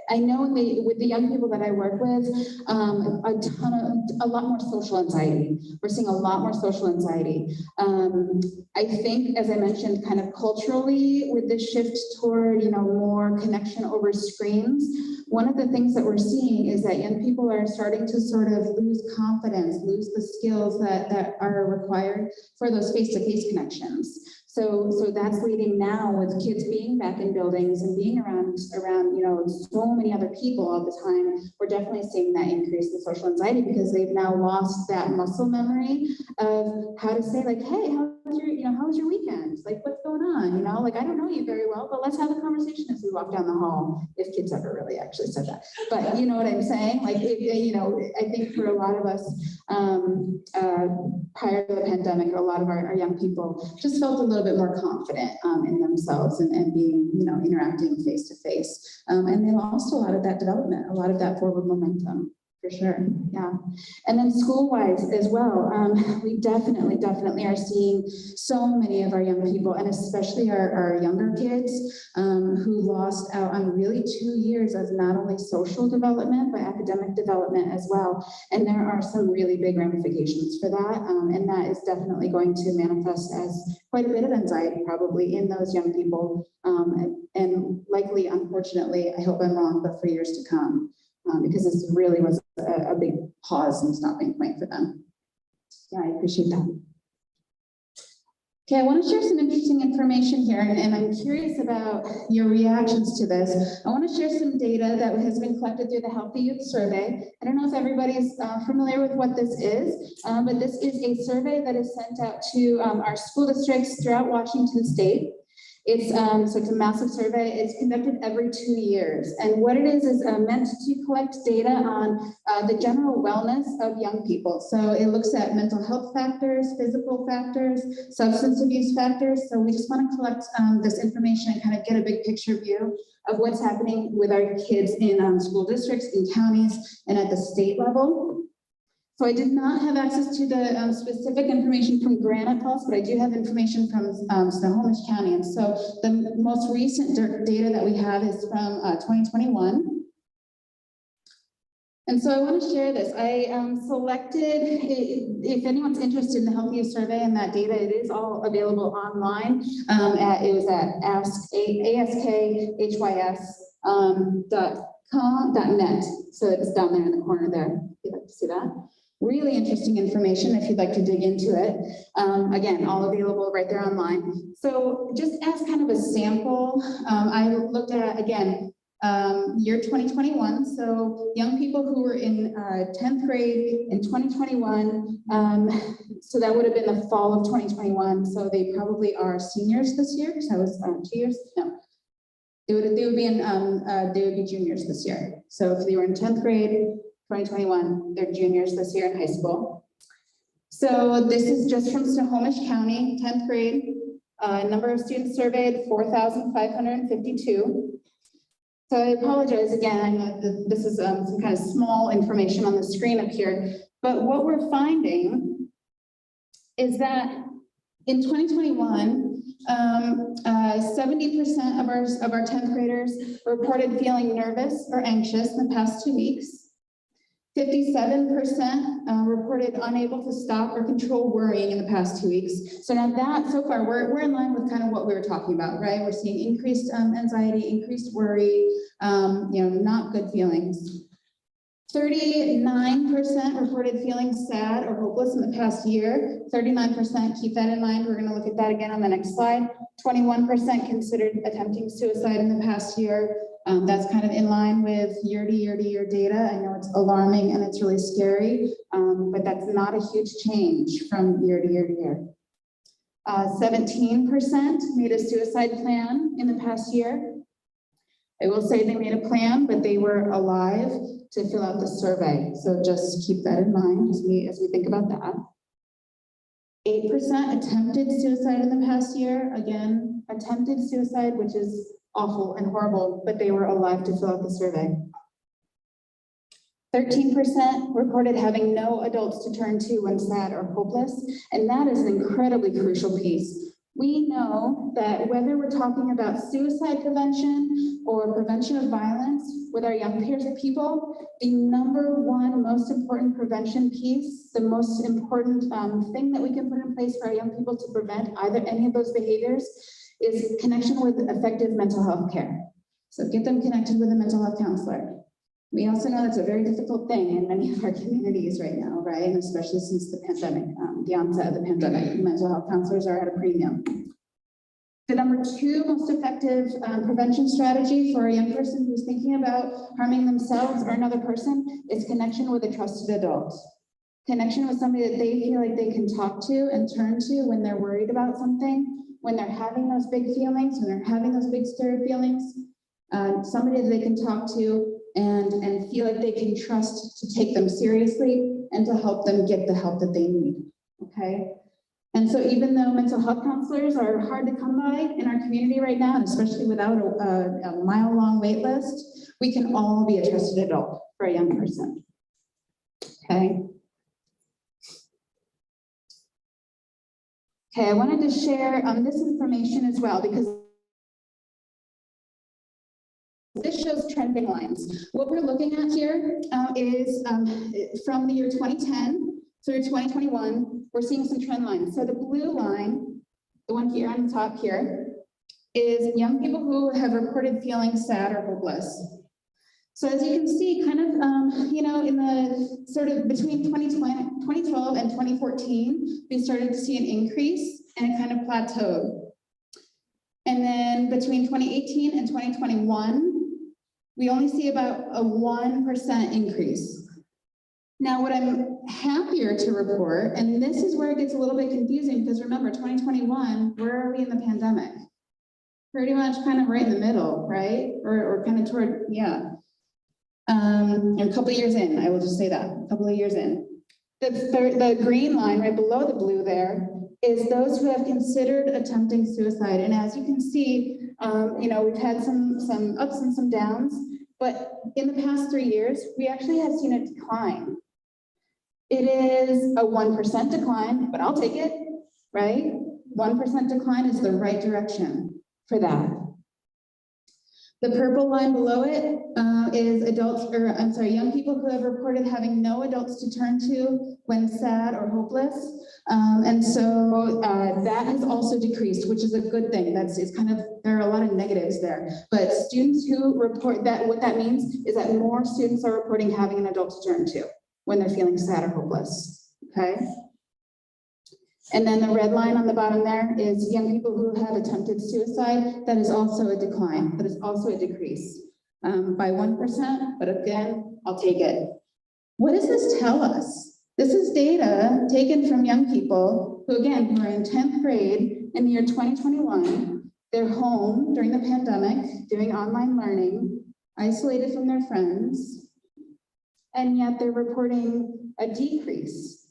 I know with the young people that I work with, a lot more social anxiety. We're seeing a lot more social anxiety. I think, as I mentioned, kind of culturally with the shift toward, more connection over screens, one of the things that we're seeing is that young people are starting to sort of lose confidence, lose the skills that are required for those face-to-face connections. So that's leading now with kids being back in buildings and being around, so many other people all the time. We're definitely seeing that increase in social anxiety because they've now lost that muscle memory of how to say like, hey, how was your weekend? Like, what's going on? I don't know you very well, but let's have a conversation as we walk down the hall. If kids ever really actually said that, but you know what I'm saying? Like, I think for a lot of us, prior to the pandemic, a lot of our young people just felt a little bit more confident in themselves and being, interacting face to face. And they lost a lot of that development, a lot of that forward momentum. For sure, yeah. And then school-wise as well, we definitely are seeing so many of our young people, and especially our younger kids, who lost out on really 2 years of not only social development, but academic development as well. And there are some really big ramifications for that. And that is definitely going to manifest as quite a bit of anxiety probably in those young people. And likely, unfortunately, I hope I'm wrong, but for years to come. Because this really was a big pause and stopping point for them. Yeah, I appreciate that. Okay, I want to share some interesting information here, and I'm curious about your reactions to this. I want to share some data that has been collected through the Healthy Youth Survey. I don't know if everybody's familiar with what this is, but this is a survey that is sent out to our school districts throughout Washington State. So it's a massive survey. It's conducted every 2 years. And what it is meant to collect data on the general wellness of young people. So it looks at mental health factors, physical factors, substance abuse factors. So we just want to collect this information and kind of get a big picture view of what's happening with our kids in school districts, in counties, and at the state level. So I did not have access to the specific information from Granite Pulse, but I do have information from Snohomish County. And so the most recent data that we have is from 2021. And so I want to share this. I selected, if anyone's interested in the Healthy Youth Survey and that data, it is all available online. It was at askhys.com.net. So it's down there in the corner there. If you'd like to see that. Really interesting information if you'd like to dig into it. Again, all available right there online. So just as kind of a sample, I looked at, again, year 2021. So young people who were in 10th grade in 2021. So that would have been the fall of 2021. So they probably are seniors this year. So that was 2 years. No, they would be juniors this year. So if they were in 10th grade, 2021, they're juniors this year in high school. So this is just from Snohomish County, 10th grade. Number of students surveyed, 4,552. So I apologize again, I know that this is some kind of small information on the screen up here, but what we're finding is that in 2021, 70% of our 10th graders reported feeling nervous or anxious in the past 2 weeks. 57% reported unable to stop or control worrying in the past 2 weeks. So now that, so far, we're in line with kind of what we were talking about, right? We're seeing increased anxiety, increased worry, not good feelings. 39% reported feeling sad or hopeless in the past year. 39%, keep that in mind. We're going to look at that again on the next slide. 21% considered attempting suicide in the past year. That's kind of in line with year to year data. I know it's alarming and it's really scary, but that's not a huge change from year to year. 17% made a suicide plan in the past year. I will say they made a plan, but they were alive to fill out the survey. So just keep that in mind as we think about that. 8% attempted suicide in the past year. Again, attempted suicide, which is awful and horrible, but they were alive to fill out the survey. 13% reported having no adults to turn to when sad or hopeless, and that is an incredibly crucial piece. We know that whether we're talking about suicide prevention or prevention of violence with our young people, the number one most important prevention piece, the most important thing that we can put in place for our young people to prevent either any of those behaviors is connection with effective mental health care. So get them connected with a mental health counselor. We also know that's a very difficult thing in many of our communities right now, right? And especially since the pandemic, the onset of the pandemic, mental health counselors are at a premium. The number two most effective prevention strategy for a young person who's thinking about harming themselves or another person is connection with a trusted adult. Connection with somebody that they feel like they can talk to and turn to when they're worried about something, when they're having those big feelings, when they're having those big scary feelings. Somebody that they can talk to and feel like they can trust to take them seriously and to help them get the help that they need, okay? And so even though mental health counselors are hard to come by in our community right now, and especially without a mile-long wait list, we can all be a trusted adult for a young person, okay? Okay, I wanted to share this information as well because this shows trending lines. What we're looking at here is from the year 2010 through 2021, we're seeing some trend lines. So the blue line, the one here on the top here, is young people who have reported feeling sad or hopeless. So as you can see, kind of, in the sort of between 2012 and 2014, we started to see an increase and it kind of plateaued. And then between 2018 and 2021, we only see about a 1% increase. Now, what I'm happier to report, and this is where it gets a little bit confusing because remember, 2021, where are we in the pandemic? pretty much kind of right in the middle, right? Or kind of toward, yeah. A couple of years in, I will just say that, a couple of years in. The green line right below the blue there is those who have considered attempting suicide. And as you can see, we've had some ups and some downs, but in the past 3 years, we actually have seen a decline. It is a 1% decline, but I'll take it, right? 1% decline is the right direction for that. The purple line below it is young people who have reported having no adults to turn to when sad or hopeless. That has also decreased, which is a good thing. There are a lot of negatives there. But students who report that, what that means is that more students are reporting having an adult to turn to when they're feeling sad or hopeless, okay? And then the red line on the bottom there is young people who have attempted suicide. That is also a decline. That is also a decrease by 1%, but again, I'll take it. What does this tell us? This is data taken from young people who are in 10th grade in the year 2021. They're home during the pandemic, doing online learning, isolated from their friends, and yet they're reporting a decrease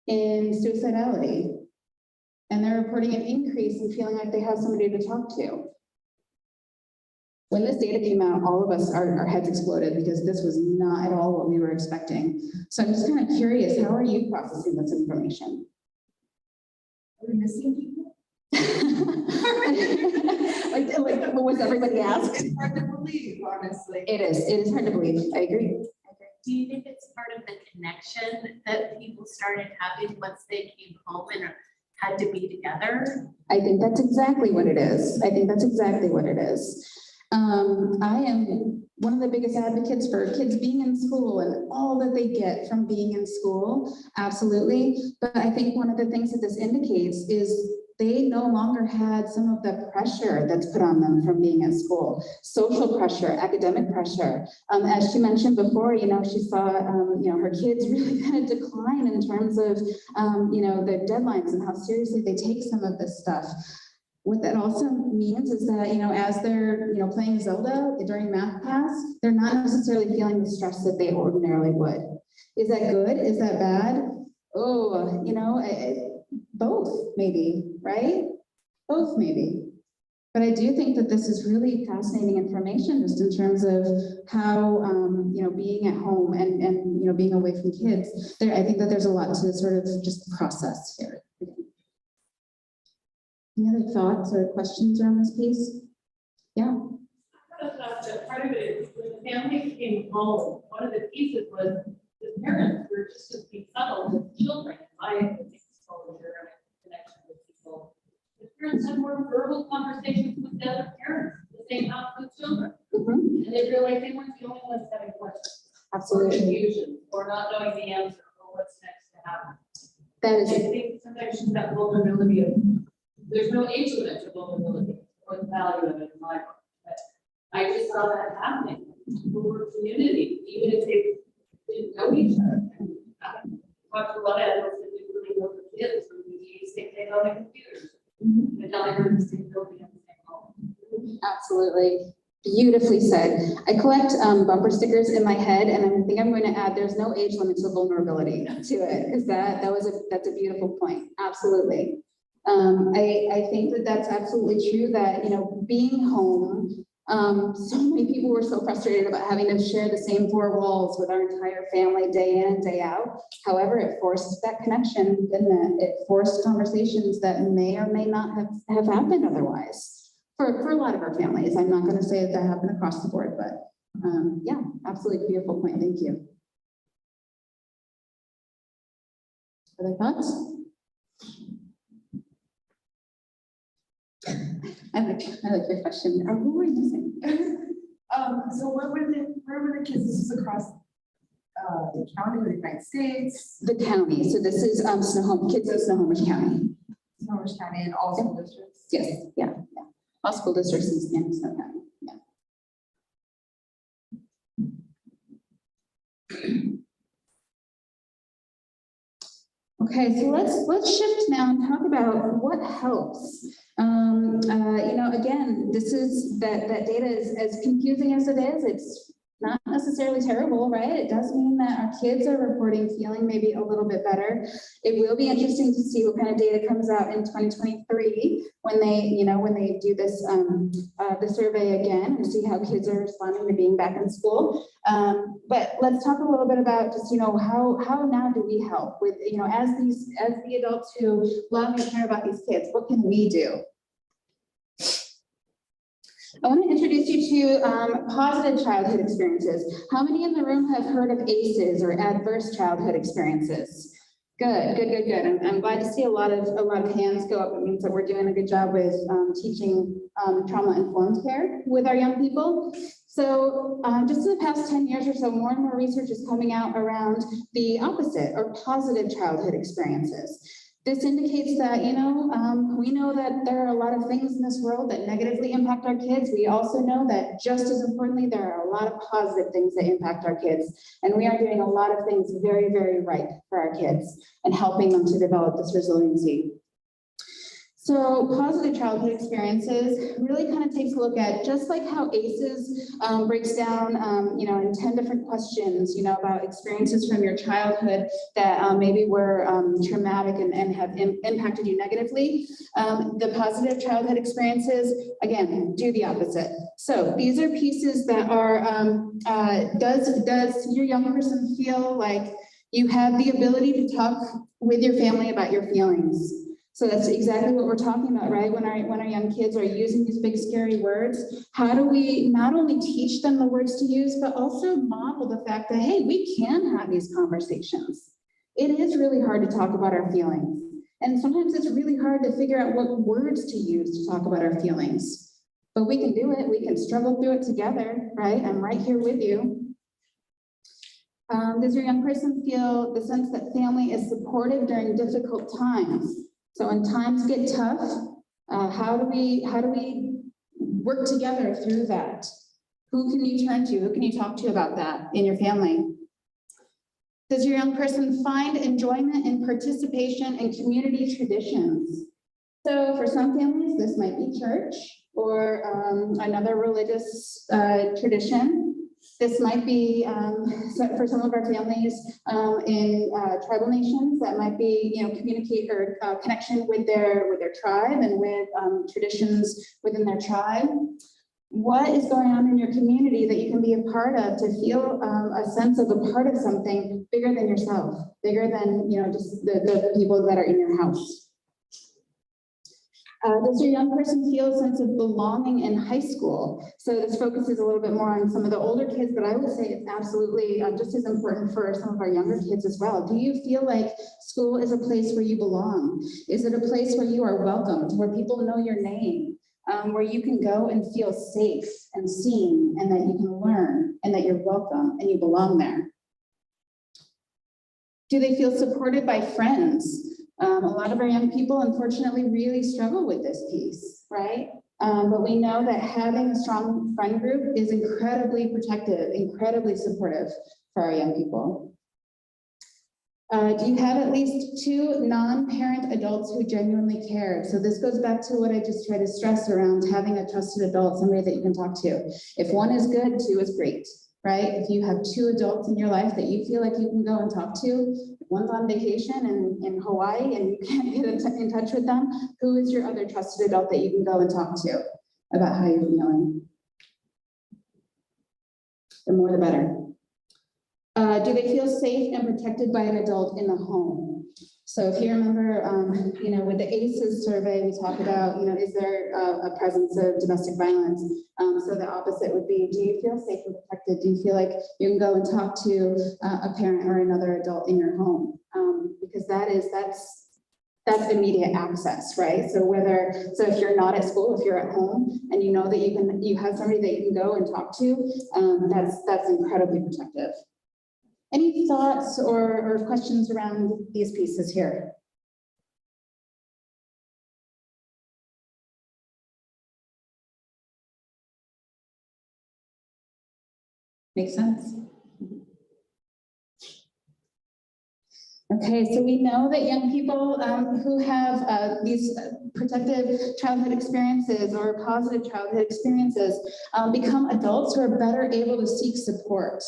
in suicidality. And they're reporting an increase in feeling like they have somebody to talk to. When this data came out, all of us, our heads exploded because this was not at all what we were expecting. So I'm just kind of curious, how are you processing this information? Are we missing people? like what was everybody asked? It's hard to believe, honestly. It is hard to believe. I agree. Do you think it's part of the connection that people started having once they came home and had to be together? I think that's exactly what it is. I am one of the biggest advocates for kids being in school and all that they get from being in school, absolutely. But I think one of the things that this indicates is they no longer had some of the pressure that's put on them from being in school, social pressure, academic pressure. As she mentioned before, she saw, her kids really kind of decline in terms of, their deadlines and how seriously they take some of this stuff. What that also means is that, as they're, playing Zelda during math class, they're not necessarily feeling the stress that they ordinarily would. Is that good? Is that bad? Oh, both maybe, right? Both maybe. But I do think that this is really fascinating information just in terms of how, being at home and being away from kids. I think that there's a lot to sort of just process here. Any other thoughts or questions around this piece? Yeah. Part of it is when the family came home, one of the pieces was the parents were just as being subtle with children. I exposure and connection with people. The parents had more verbal conversations with the other parents, the same house with children. And they realized they weren't the only ones having questions. Absolutely. Or confusion, or not knowing the answer, or what's next to happen. That is, I think sometimes just that vulnerability of, there's no age limit to vulnerability or the value of it in my book. But I just saw that happening. People were community, even if they didn't know each other. I talked to a lot of adults that didn't really know the kids, or the same thing on the computers. But now they're in the same building in the same home. absolutely. Beautifully said. I collect bumper stickers in my head, and I think I'm going to add, there's no age limit to vulnerability to it, because that's a beautiful point. Absolutely. I think that that's absolutely true that, being home, so many people were so frustrated about having to share the same four walls with our entire family day in and day out. However, it forced that connection, and it forced conversations that may or may not have happened otherwise for a lot of our families. I'm not going to say that happened across the board, but yeah, absolutely beautiful point. Thank you. Other thoughts? I like your question. Who were you missing? So where were the kids? This is across the county of the United States, The county. So this is kids in Snohomish County. Snohomish County, and all school districts. Yes, yeah. All school districts in Snow County. Yeah. Okay, so let's shift now and talk about what helps. Again, this is, that data is as confusing as it is, it's not necessarily terrible, right? It does mean that our kids are reporting feeling maybe a little bit better. It will be interesting to see what kind of data comes out in 2023 when they do this, the survey again, and see how kids are responding to being back in school. But let's talk a little bit about just, how now do we help with, as the adults who love and care about these kids, what can we do? I want to introduce you to positive childhood experiences. How many in the room have heard of ACEs, or adverse childhood experiences? Good. I'm glad to see a lot of hands go up. It means that we're doing a good job with teaching trauma-informed care with our young people. So just in the past 10 years or so, more and more research is coming out around the opposite, or positive childhood experiences. This indicates that, we know that there are a lot of things in this world that negatively impact our kids. We also know that just as importantly, there are a lot of positive things that impact our kids. And we are doing a lot of things very, very right for our kids and helping them to develop this resiliency. So positive childhood experiences really kind of takes a look at, just like how ACEs breaks down, in 10 different questions, about experiences from your childhood that maybe were traumatic and have impacted you negatively. The positive childhood experiences, again, do the opposite. So these are pieces that are, does your young person feel like you have the ability to talk with your family about your feelings? So that's exactly what we're talking about, right? When our young kids are using these big, scary words, how do we not only teach them the words to use, but also model the fact that, hey, we can have these conversations. It is really hard to talk about our feelings. And sometimes it's really hard to figure out what words to use to talk about our feelings. But we can do it. We can struggle through it together, right? I'm right here with you. Does your young person feel the sense that family is supportive during difficult times? So when times get tough, how do we work together through that? Who can you turn to? Who can you talk to about that in your family? Does your young person find enjoyment in participation in community traditions? So for some families, this might be church or another religious tradition. This might be, for some of our families in tribal nations, that might be, communicate or connection with their tribe and with traditions within their tribe. What is going on in your community that you can be a part of to feel a sense of a part of something bigger than yourself, bigger than, just the people that are in your house? Does your young person feel a sense of belonging in high school? So this focuses a little bit more on some of the older kids, but I would say it's absolutely just as important for some of our younger kids as well. Do you feel like school is a place where you belong? Is it a place where you are welcomed, where people know your name, where you can go and feel safe and seen, and that you can learn, and that you're welcome and you belong there? Do they feel supported by friends? A lot of our young people, unfortunately, really struggle with this piece, right? But we know that having a strong friend group is incredibly protective, incredibly supportive for our young people. Do you have at least 2 non-parent adults who genuinely care? So this goes back to what I just tried to stress around having a trusted adult, somebody that you can talk to. If one is good, 2 is great, right? If you have 2 adults in your life that you feel like you can go and talk to, one's on vacation in Hawaii and you can't get in touch with them, who is your other trusted adult that you can go and talk to about how you're feeling? The more the better. Do they feel safe and protected by an adult in the home? So if you remember, with the ACEs survey, we talk about, is there a presence of domestic violence? So the opposite would be, do you feel safe and protected? Do you feel like you can go and talk to a parent or another adult in your home? Because that's immediate access, right? So if you're not at school, if you're at home and you know that you have somebody that you can go and talk to, that's incredibly protective. Any thoughts or questions around these pieces here? Makes sense. Okay, so we know that young people who have these protective childhood experiences or positive childhood experiences become adults who are better able to seek support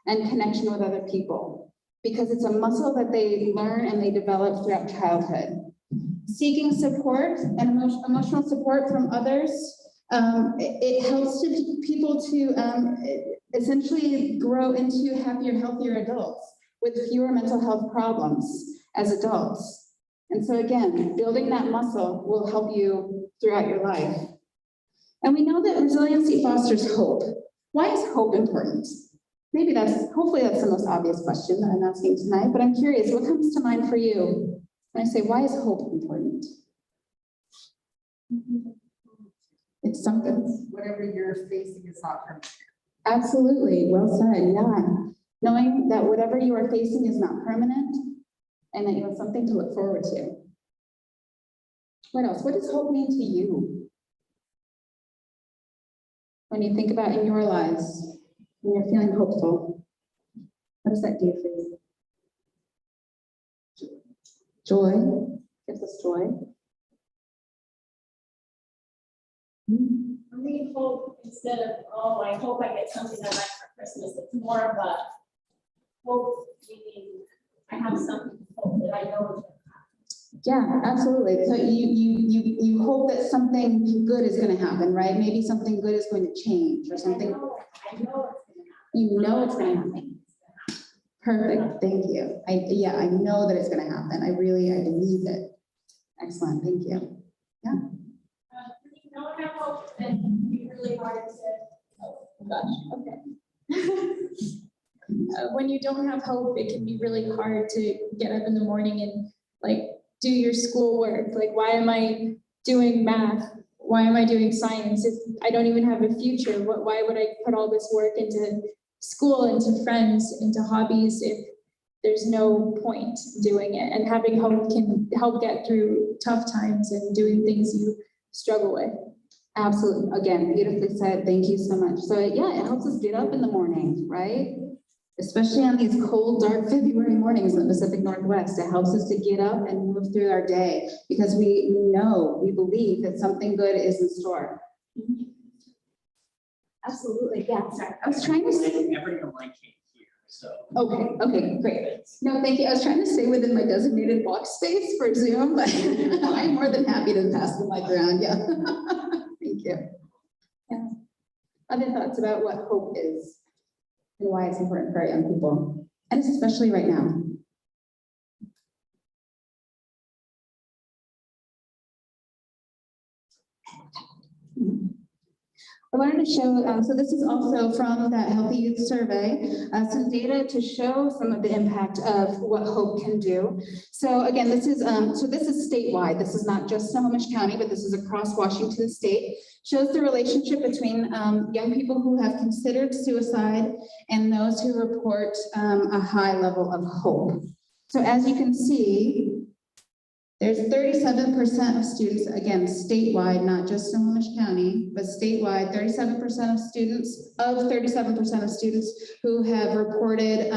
and connection with other people, because it's a muscle that they learn and they develop throughout childhood. Seeking support and emotional support from others, it helps people to essentially grow into happier, healthier adults with fewer mental health problems as adults. And so again, building that muscle will help you throughout your life. And we know that resiliency fosters hope. Why is hope important? Hopefully that's the most obvious question that I'm asking tonight, but I'm curious, what comes to mind for you when I say, why is hope important? It's something. Whatever you're facing is not permanent. Absolutely, well said, yeah. Knowing that whatever you are facing is not permanent and that you have something to look forward to. What else? What does hope mean to you? When you think about in your lives, when you're feeling hopeful, what does that do for you? Joy, gives us joy. For me, hope, instead of, oh, I hope I get something I like for Christmas, it's more of a hope, meaning I have something to hope that I know is going to happen. Yeah, absolutely. So you hope that something good is going to happen, right? Maybe something good is going to change or something. I know it's going to happen. You know it's going to happen. Perfect, thank you. I know that it's going to happen. I believe it. Excellent, thank you. When you don't have hope, then it can be really hard to, oh gosh, okay. When you don't have hope, it can be really hard to get up in the morning and like do your schoolwork. Like, why am I doing math? Why am I doing science if I don't even have a future? Why would I put all this work into school, into friends, into hobbies if there's no point doing it? And having hope can help get through tough times and doing things you struggle with. Absolutely, again, beautifully said, thank you so much. So yeah, it helps us get up in the morning, right? Especially on these cold, dark February mornings in the Pacific Northwest, it helps us to get up and move through our day because we believe that something good is in store. Absolutely, yeah, sorry. I was trying to say. Everyone can't hear, so. Okay, great. No, thank you. I was trying to stay within my designated block space for Zoom, but I'm more than happy to pass the mic around, yeah. Thank you. Yeah. Other thoughts about what hope is and why it's important for our young people, and especially right now. I wanted to show, so this is also from that Healthy Youth Survey, some data to show some of the impact of what hope can do. So again, this is statewide. This is not just Snohomish County, but this is across Washington State. Shows the relationship between young people who have considered suicide and those who report a high level of hope. So as you can see, there's 37% of students, again, statewide, not just Snohomish County, but statewide, 37% of students who have reported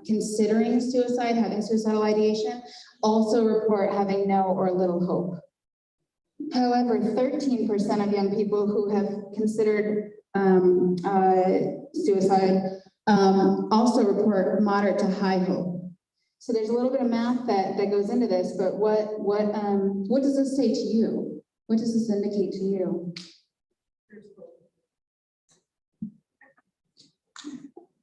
considering suicide, having suicidal ideation, also report having no or little hope. However, 13% of young people who have considered suicide also report moderate to high hope. So there's a little bit of math that goes into this, but what does this say to you? What does this indicate to you?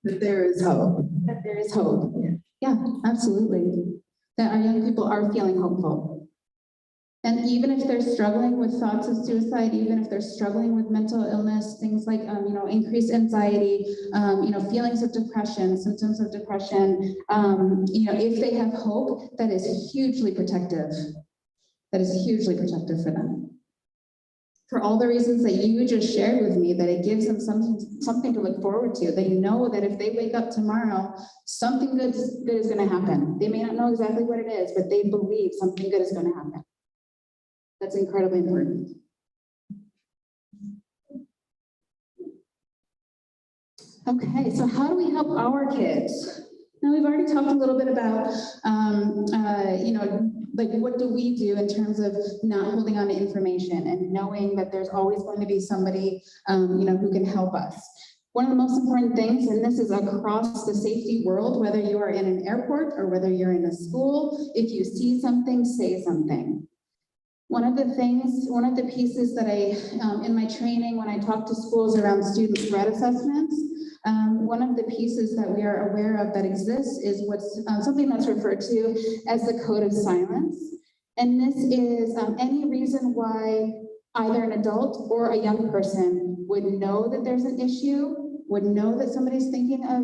That there is hope. That there is hope. Yeah, absolutely. That our young people are feeling hopeful. And even if they're struggling with thoughts of suicide, even if they're struggling with mental illness, things like, increased anxiety, feelings of depression, symptoms of depression, if they have hope, that is hugely protective. That is hugely protective for them. For all the reasons that you just shared with me, that it gives them something to look forward to. They know that if they wake up tomorrow, something good is going to happen. They may not know exactly what it is, but they believe something good is going to happen. That's incredibly important. Okay, so how do we help our kids Now, we've already talked a little bit about, like what do we do in terms of not holding on to information and knowing that there's always going to be somebody, who can help us. One of the most important things, and this is across the safety world, whether you are in an airport or whether you're in a school, if you see something, say something. One of the pieces that in my training, when I talk to schools around student threat assessments, one of the pieces that we are aware of that exists is what's something that's referred to as the code of silence. And this is any reason why either an adult or a young person would know that there's an issue, would know that somebody's thinking of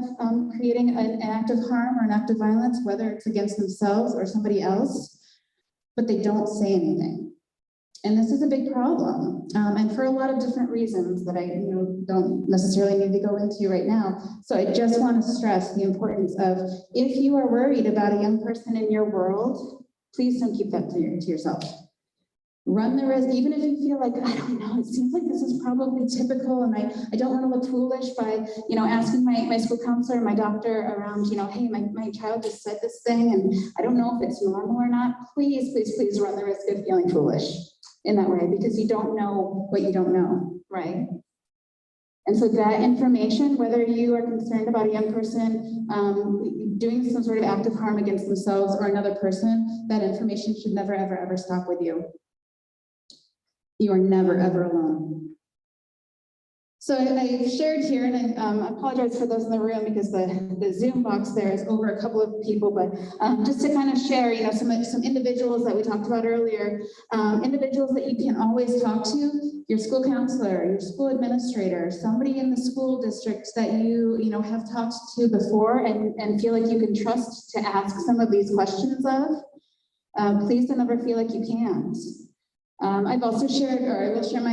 creating an act of harm or an act of violence, whether it's against themselves or somebody else, but they don't say anything. And this is a big problem, and for a lot of different reasons that I don't necessarily need to go into right now. So I just want to stress the importance of, if you are worried about a young person in your world, please don't keep that to yourself. Run the risk, even if you feel like, I don't know, it seems like this is probably typical, and I don't want to look foolish by, asking my school counselor, my doctor around, hey, my child just said this thing, and I don't know if it's normal or not. Please, please, please run the risk of feeling foolish in that way, because you don't know what you don't know, right? And so that information, whether you are concerned about a young person doing some sort of act of harm against themselves or another person, that information should never, ever, ever stop with you. You are never, ever alone. So I shared here, and I apologize for those in the room because the Zoom box there is over a couple of people, but just to kind of share, some individuals that we talked about earlier, individuals that you can always talk to, your school counselor, your school administrator, somebody in the school district that you have talked to before and feel like you can trust to ask some of these questions of. Please don't ever feel like you can't. I've also shared, or I will share my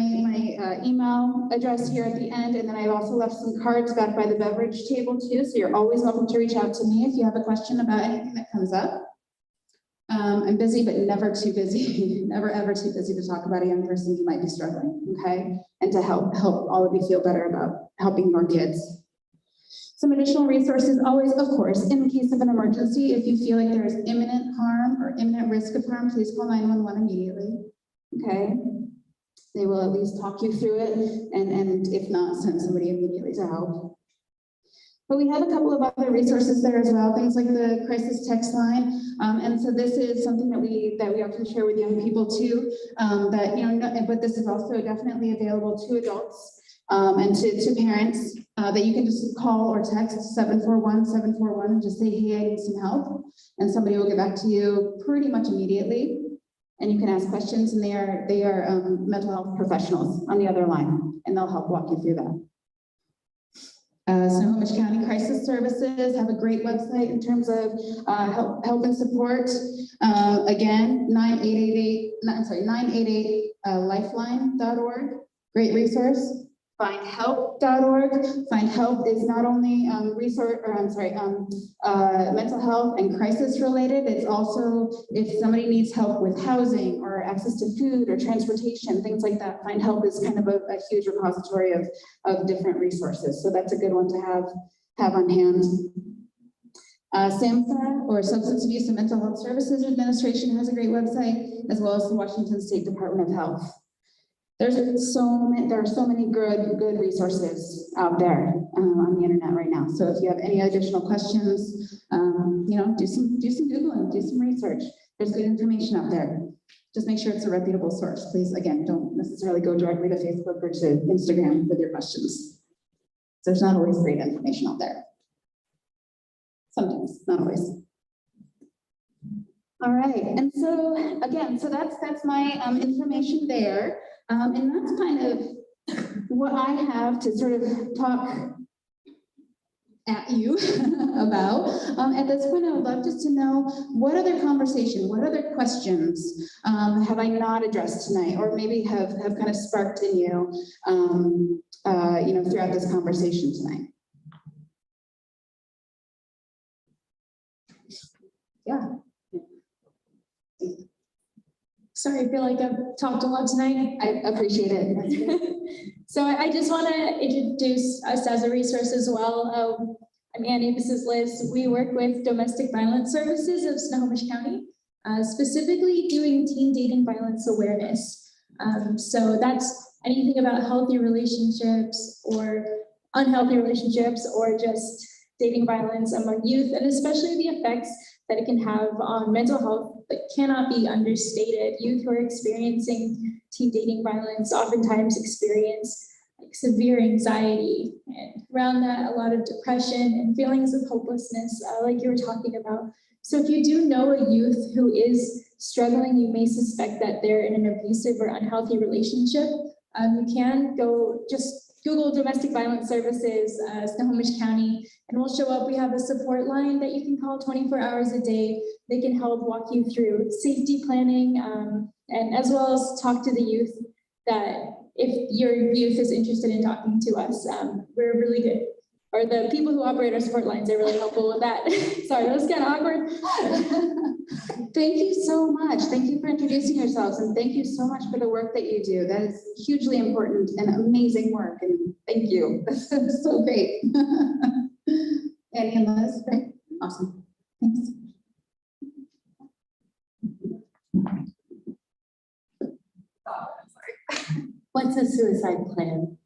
email address here at the end, and then I've also left some cards back by the beverage table too, so you're always welcome to reach out to me if you have a question about anything that comes up. I'm busy, but never too busy, never ever too busy to talk about a young person who might be struggling, okay? And to help all of you feel better about helping your kids. Some additional resources, always, of course, in the case of an emergency, if you feel like there is imminent harm or imminent risk of harm, please call 911 immediately. Okay, they will at least talk you through it, and if not, send somebody immediately to help. But we have a couple of other resources there as well, things like the crisis text line, and so this is something that we often share with young people too. But this is also definitely available to adults and to parents that you can just call or text 741-741 and just say, hey, I need some help, and somebody will get back to you pretty much immediately. And you can ask questions, and they are mental health professionals on the other line, and they'll help walk you through that. Snohomish County Crisis Services have a great website in terms of help and support. Again, 988lifeline.org, great resource. Findhelp.org. Find Help is not only mental health and crisis related. It's also if somebody needs help with housing or access to food or transportation, things like that. Find Help is kind of a huge repository of different resources. So that's a good one to have on hand. SAMHSA, or Substance Abuse and Mental Health Services Administration, has a great website, as well as the Washington State Department of Health. There are so many good resources out there on the internet right now. So if you have any additional questions, do some Googling, do some research. There's good information out there. Just make sure it's a reputable source. Please, again, don't necessarily go directly to Facebook or to Instagram with your questions. There's not always great information out there. Sometimes, not always. All right, and so again, that's my information there. And that's kind of what I have to sort of talk at you about. At this point, I would love just to know what other conversation, what other questions have I not addressed tonight, or maybe have kind of sparked in you, throughout this conversation tonight. Yeah. Sorry, I feel like I've talked a lot tonight. I appreciate it. So I just want to introduce us as a resource as well. I'm Annie, this is Liz. We work with Domestic Violence Services of Snohomish County, specifically doing teen dating violence awareness. So that's anything about healthy relationships or unhealthy relationships or just dating violence among youth, and especially the effects that it can have on mental health that cannot be understated. Youth who are experiencing teen dating violence oftentimes experience like severe anxiety, and around that, a lot of depression and feelings of hopelessness, like you were talking about. So if you do know a youth who is struggling, you may suspect that they're in an abusive or unhealthy relationship. You can go just Google Domestic Violence Services, Snohomish County, and we'll show up. We have a support line that you can call 24 hours a day. They can help walk you through safety planning, and as well as talk to the youth that if your youth is interested in talking to us, we're really good. Or the people who operate our support lines are really helpful with that. Sorry, that was kind of awkward. Thank you so much. Thank you for introducing yourselves, and thank you so much for the work that you do. That is hugely important and amazing work, and thank you. That's so great. Annie and Liz, great, awesome. Thanks. What's a suicide plan?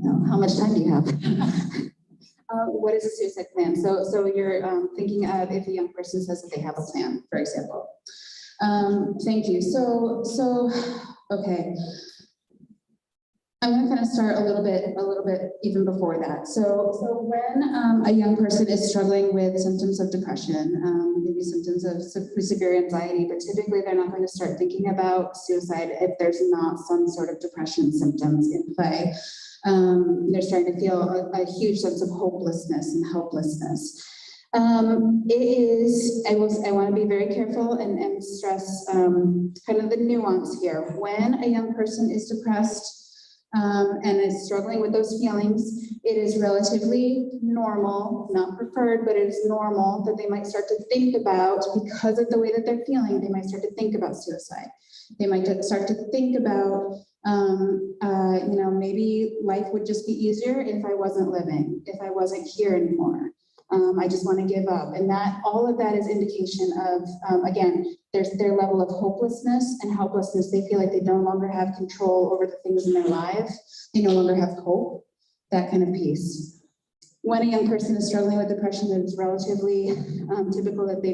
Now, how much time do you have? What is a suicide plan? So you're thinking of if a young person says that they have a plan, for example. Thank you. So okay. I'm going to kind of start a little bit even before that. So when a young person is struggling with symptoms of depression, maybe symptoms of severe anxiety, but typically they're not going to start thinking about suicide if there's not some sort of depression symptoms in play. They're starting to feel a huge sense of hopelessness and helplessness. I want to be very careful and stress kind of the nuance here. When a young person is depressed, and is struggling with those feelings, it is relatively normal, not preferred, but it is normal that they might start to think about, because of the way that they're feeling, they might start to think about suicide. They might start to think about, maybe life would just be easier if I wasn't living, if I wasn't here anymore. I just want to give up. And that all of that is indication of, again, there's their level of hopelessness and helplessness. They feel like they no longer have control over the things in their lives. They no longer have hope, that kind of piece. When a young person is struggling with depression, it is relatively typical that they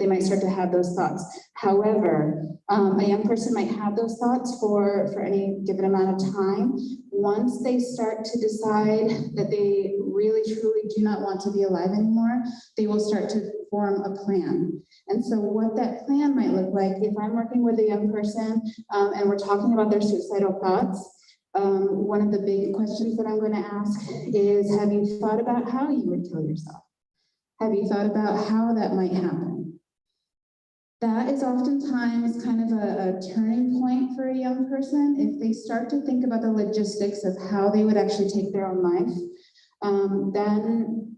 might start to have those thoughts. However, a young person might have those thoughts for any given amount of time. Once they start to decide that they really truly do not want to be alive anymore, they will start to form a plan. And so what that plan might look like, if I'm working with a young person and we're talking about their suicidal thoughts, one of the big questions that I'm going to ask is, have you thought about how you would kill yourself? Have you thought about how that might happen? That is oftentimes kind of a turning point for a young person. If they start to think about the logistics of how they would actually take their own life, then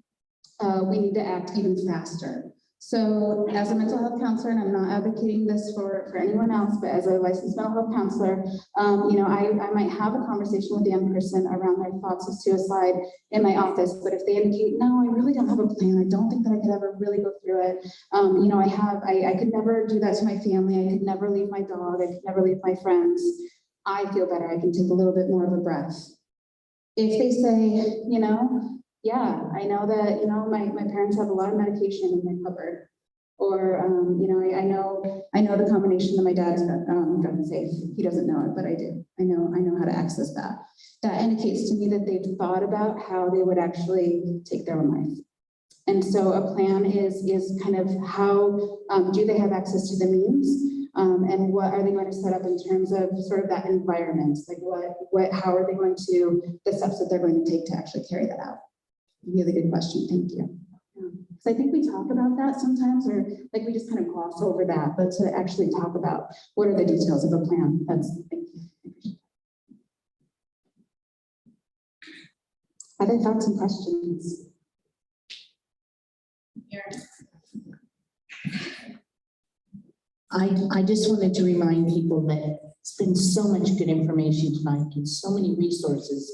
we need to act even faster. So as a mental health counselor, and I'm not advocating this for anyone else, but as a licensed mental health counselor, I might have a conversation with the young person around their thoughts of suicide in my office. But if they indicate, no, I really don't have a plan, I don't think that I could ever really go through it. I could never do that to my family. I could never leave my dog. I could never leave my friends. I feel better. I can take a little bit more of a breath. If they say, yeah, I know that, my parents have a lot of medication in their cupboard. Or, I know the combination that my dad's gun safe. He doesn't know it, but I do. I know how to access that. That indicates to me that they've thought about how they would actually take their own life. And so a plan is kind of how do they have access to the means? And what are they going to set up in terms of sort of that environment? Like how are they going to, the steps that they're going to take to actually carry that out? Really good question, thank you. So I think we talk about that sometimes, or like we just kind of gloss over that, but to actually talk about what are the details of a plan. Thank you. Other thoughts and questions? I just wanted to remind people that it's been so much good information tonight and so many resources.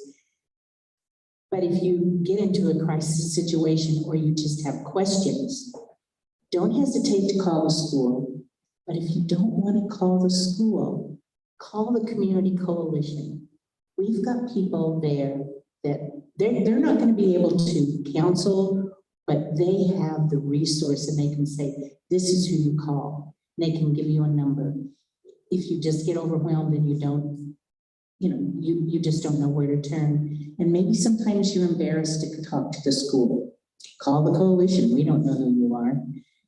But if you get into a crisis situation or you just have questions, don't hesitate to call the school. But if you don't want to call the school, call the community coalition. We've got people there that they're not going to be able to counsel, but they have the resource and they can say, this is who you call. They can give you a number. If you just get overwhelmed and you don't, you just don't know where to turn. And maybe sometimes you're embarrassed to talk to the school. Call the coalition. We don't know who you are.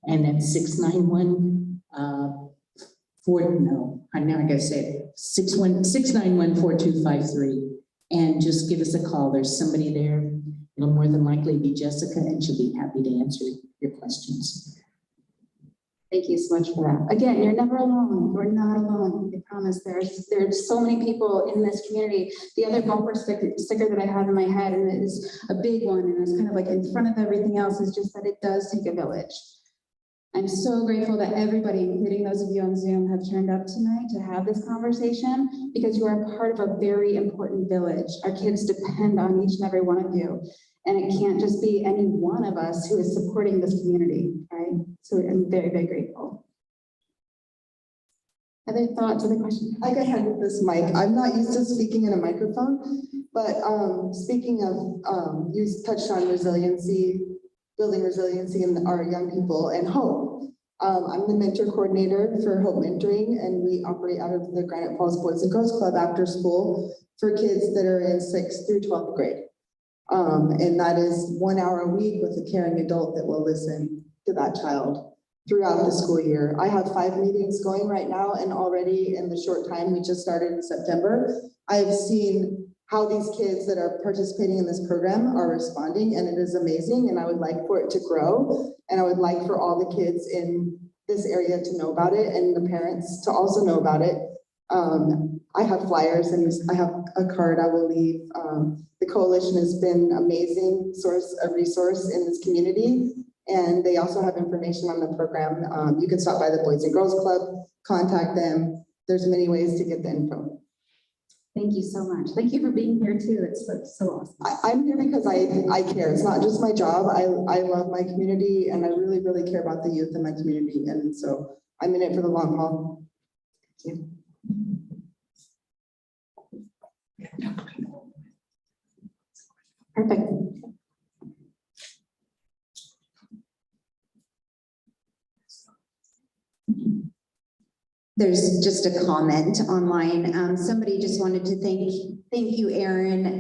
And that's 691-4253. And just give us a call. There's somebody there. It'll more than likely be Jessica, and she'll be happy to answer your questions. Thank you so much for that. Again, you're never alone. We're not alone. I promise. There's so many people in this community. The other bumper sticker that I have in my head, and it is a big one, and it's kind of like in front of everything else, is just that it does take a village. I'm so grateful that everybody, including those of you on Zoom, have turned up tonight to have this conversation, because you are part of a very important village. Our kids depend on each and every one of you. And it can't just be any one of us who is supporting this community, right? So I'm very, very grateful. Other thoughts, other questions? I got handed this mic. I'm not used to speaking in a microphone, but speaking of, you touched on resiliency, building resiliency in our young people and hope. I'm the mentor coordinator for Hope Mentoring, and we operate out of the Granite Falls Boys and Girls Club after school for kids that are in 6th through 12th grade. And that is 1 hour a week with a caring adult that will listen to that child throughout the school year. I have 5 meetings going right now, and already in the short time we just started in September, I've seen how these kids that are participating in this program are responding, and it is amazing. And I would like for it to grow, and I would like for all the kids in this area to know about it, and the parents to also know about it. I have flyers and I have a card I will leave. The coalition has been an amazing resource in this community, and they also have information on the program. You can stop by the Boys and Girls Club, contact them. There's many ways to get the info. Thank you so much. Thank you for being here too. It's so awesome. I'm here because I care. It's not just my job. I love my community, and I really, really care about the youth in my community. And so I'm in it for the long haul. Thank you. Perfect. There's just a comment online. Somebody just wanted to thank you, Erin,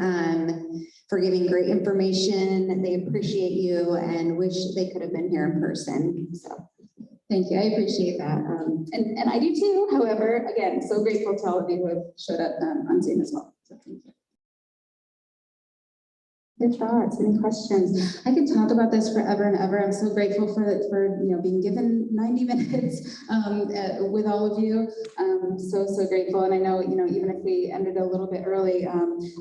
for giving great information. They appreciate you and wish they could have been here in person. So Thank you. I appreciate that. And I do too. However, again, so grateful to all of you who have showed up on Zoom as well. So thank you. Good thoughts, any questions? I could talk about this forever and ever. I'm so grateful for being given 90 minutes with all of you. So grateful. And I know, even if we ended a little bit early,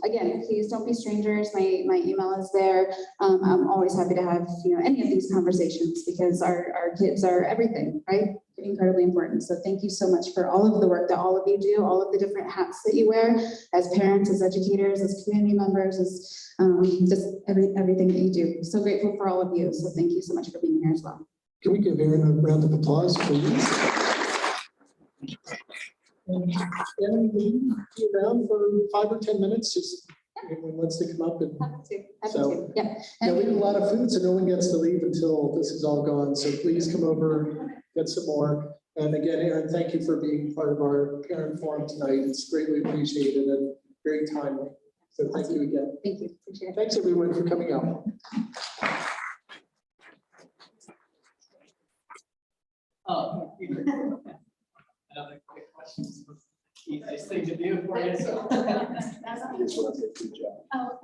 again, please don't be strangers. My email is there. I'm always happy to have, any of these conversations, because our kids are everything, right? Incredibly important. So thank you so much for all of the work that all of you do, all of the different hats that you wear as parents, as educators, as community members, as just everything that you do. So grateful for all of you. So thank you so much for being here as well. Can we give Erin a round of applause, please? And Erin, will you be around for 5 or 10 minutes? Just anyone wants to come up and. Happy So, to. Yeah. Yeah, we have a lot of food, so no one gets to leave until this is all gone. So please come over, get some more. And again, Erin, thank you for being part of our parent forum tonight. It's greatly appreciated and very timely. So thank you again. Thank you. Appreciate it. Thanks everyone for coming out. Oh, another quick question. Easiest thing to do for you. Oh,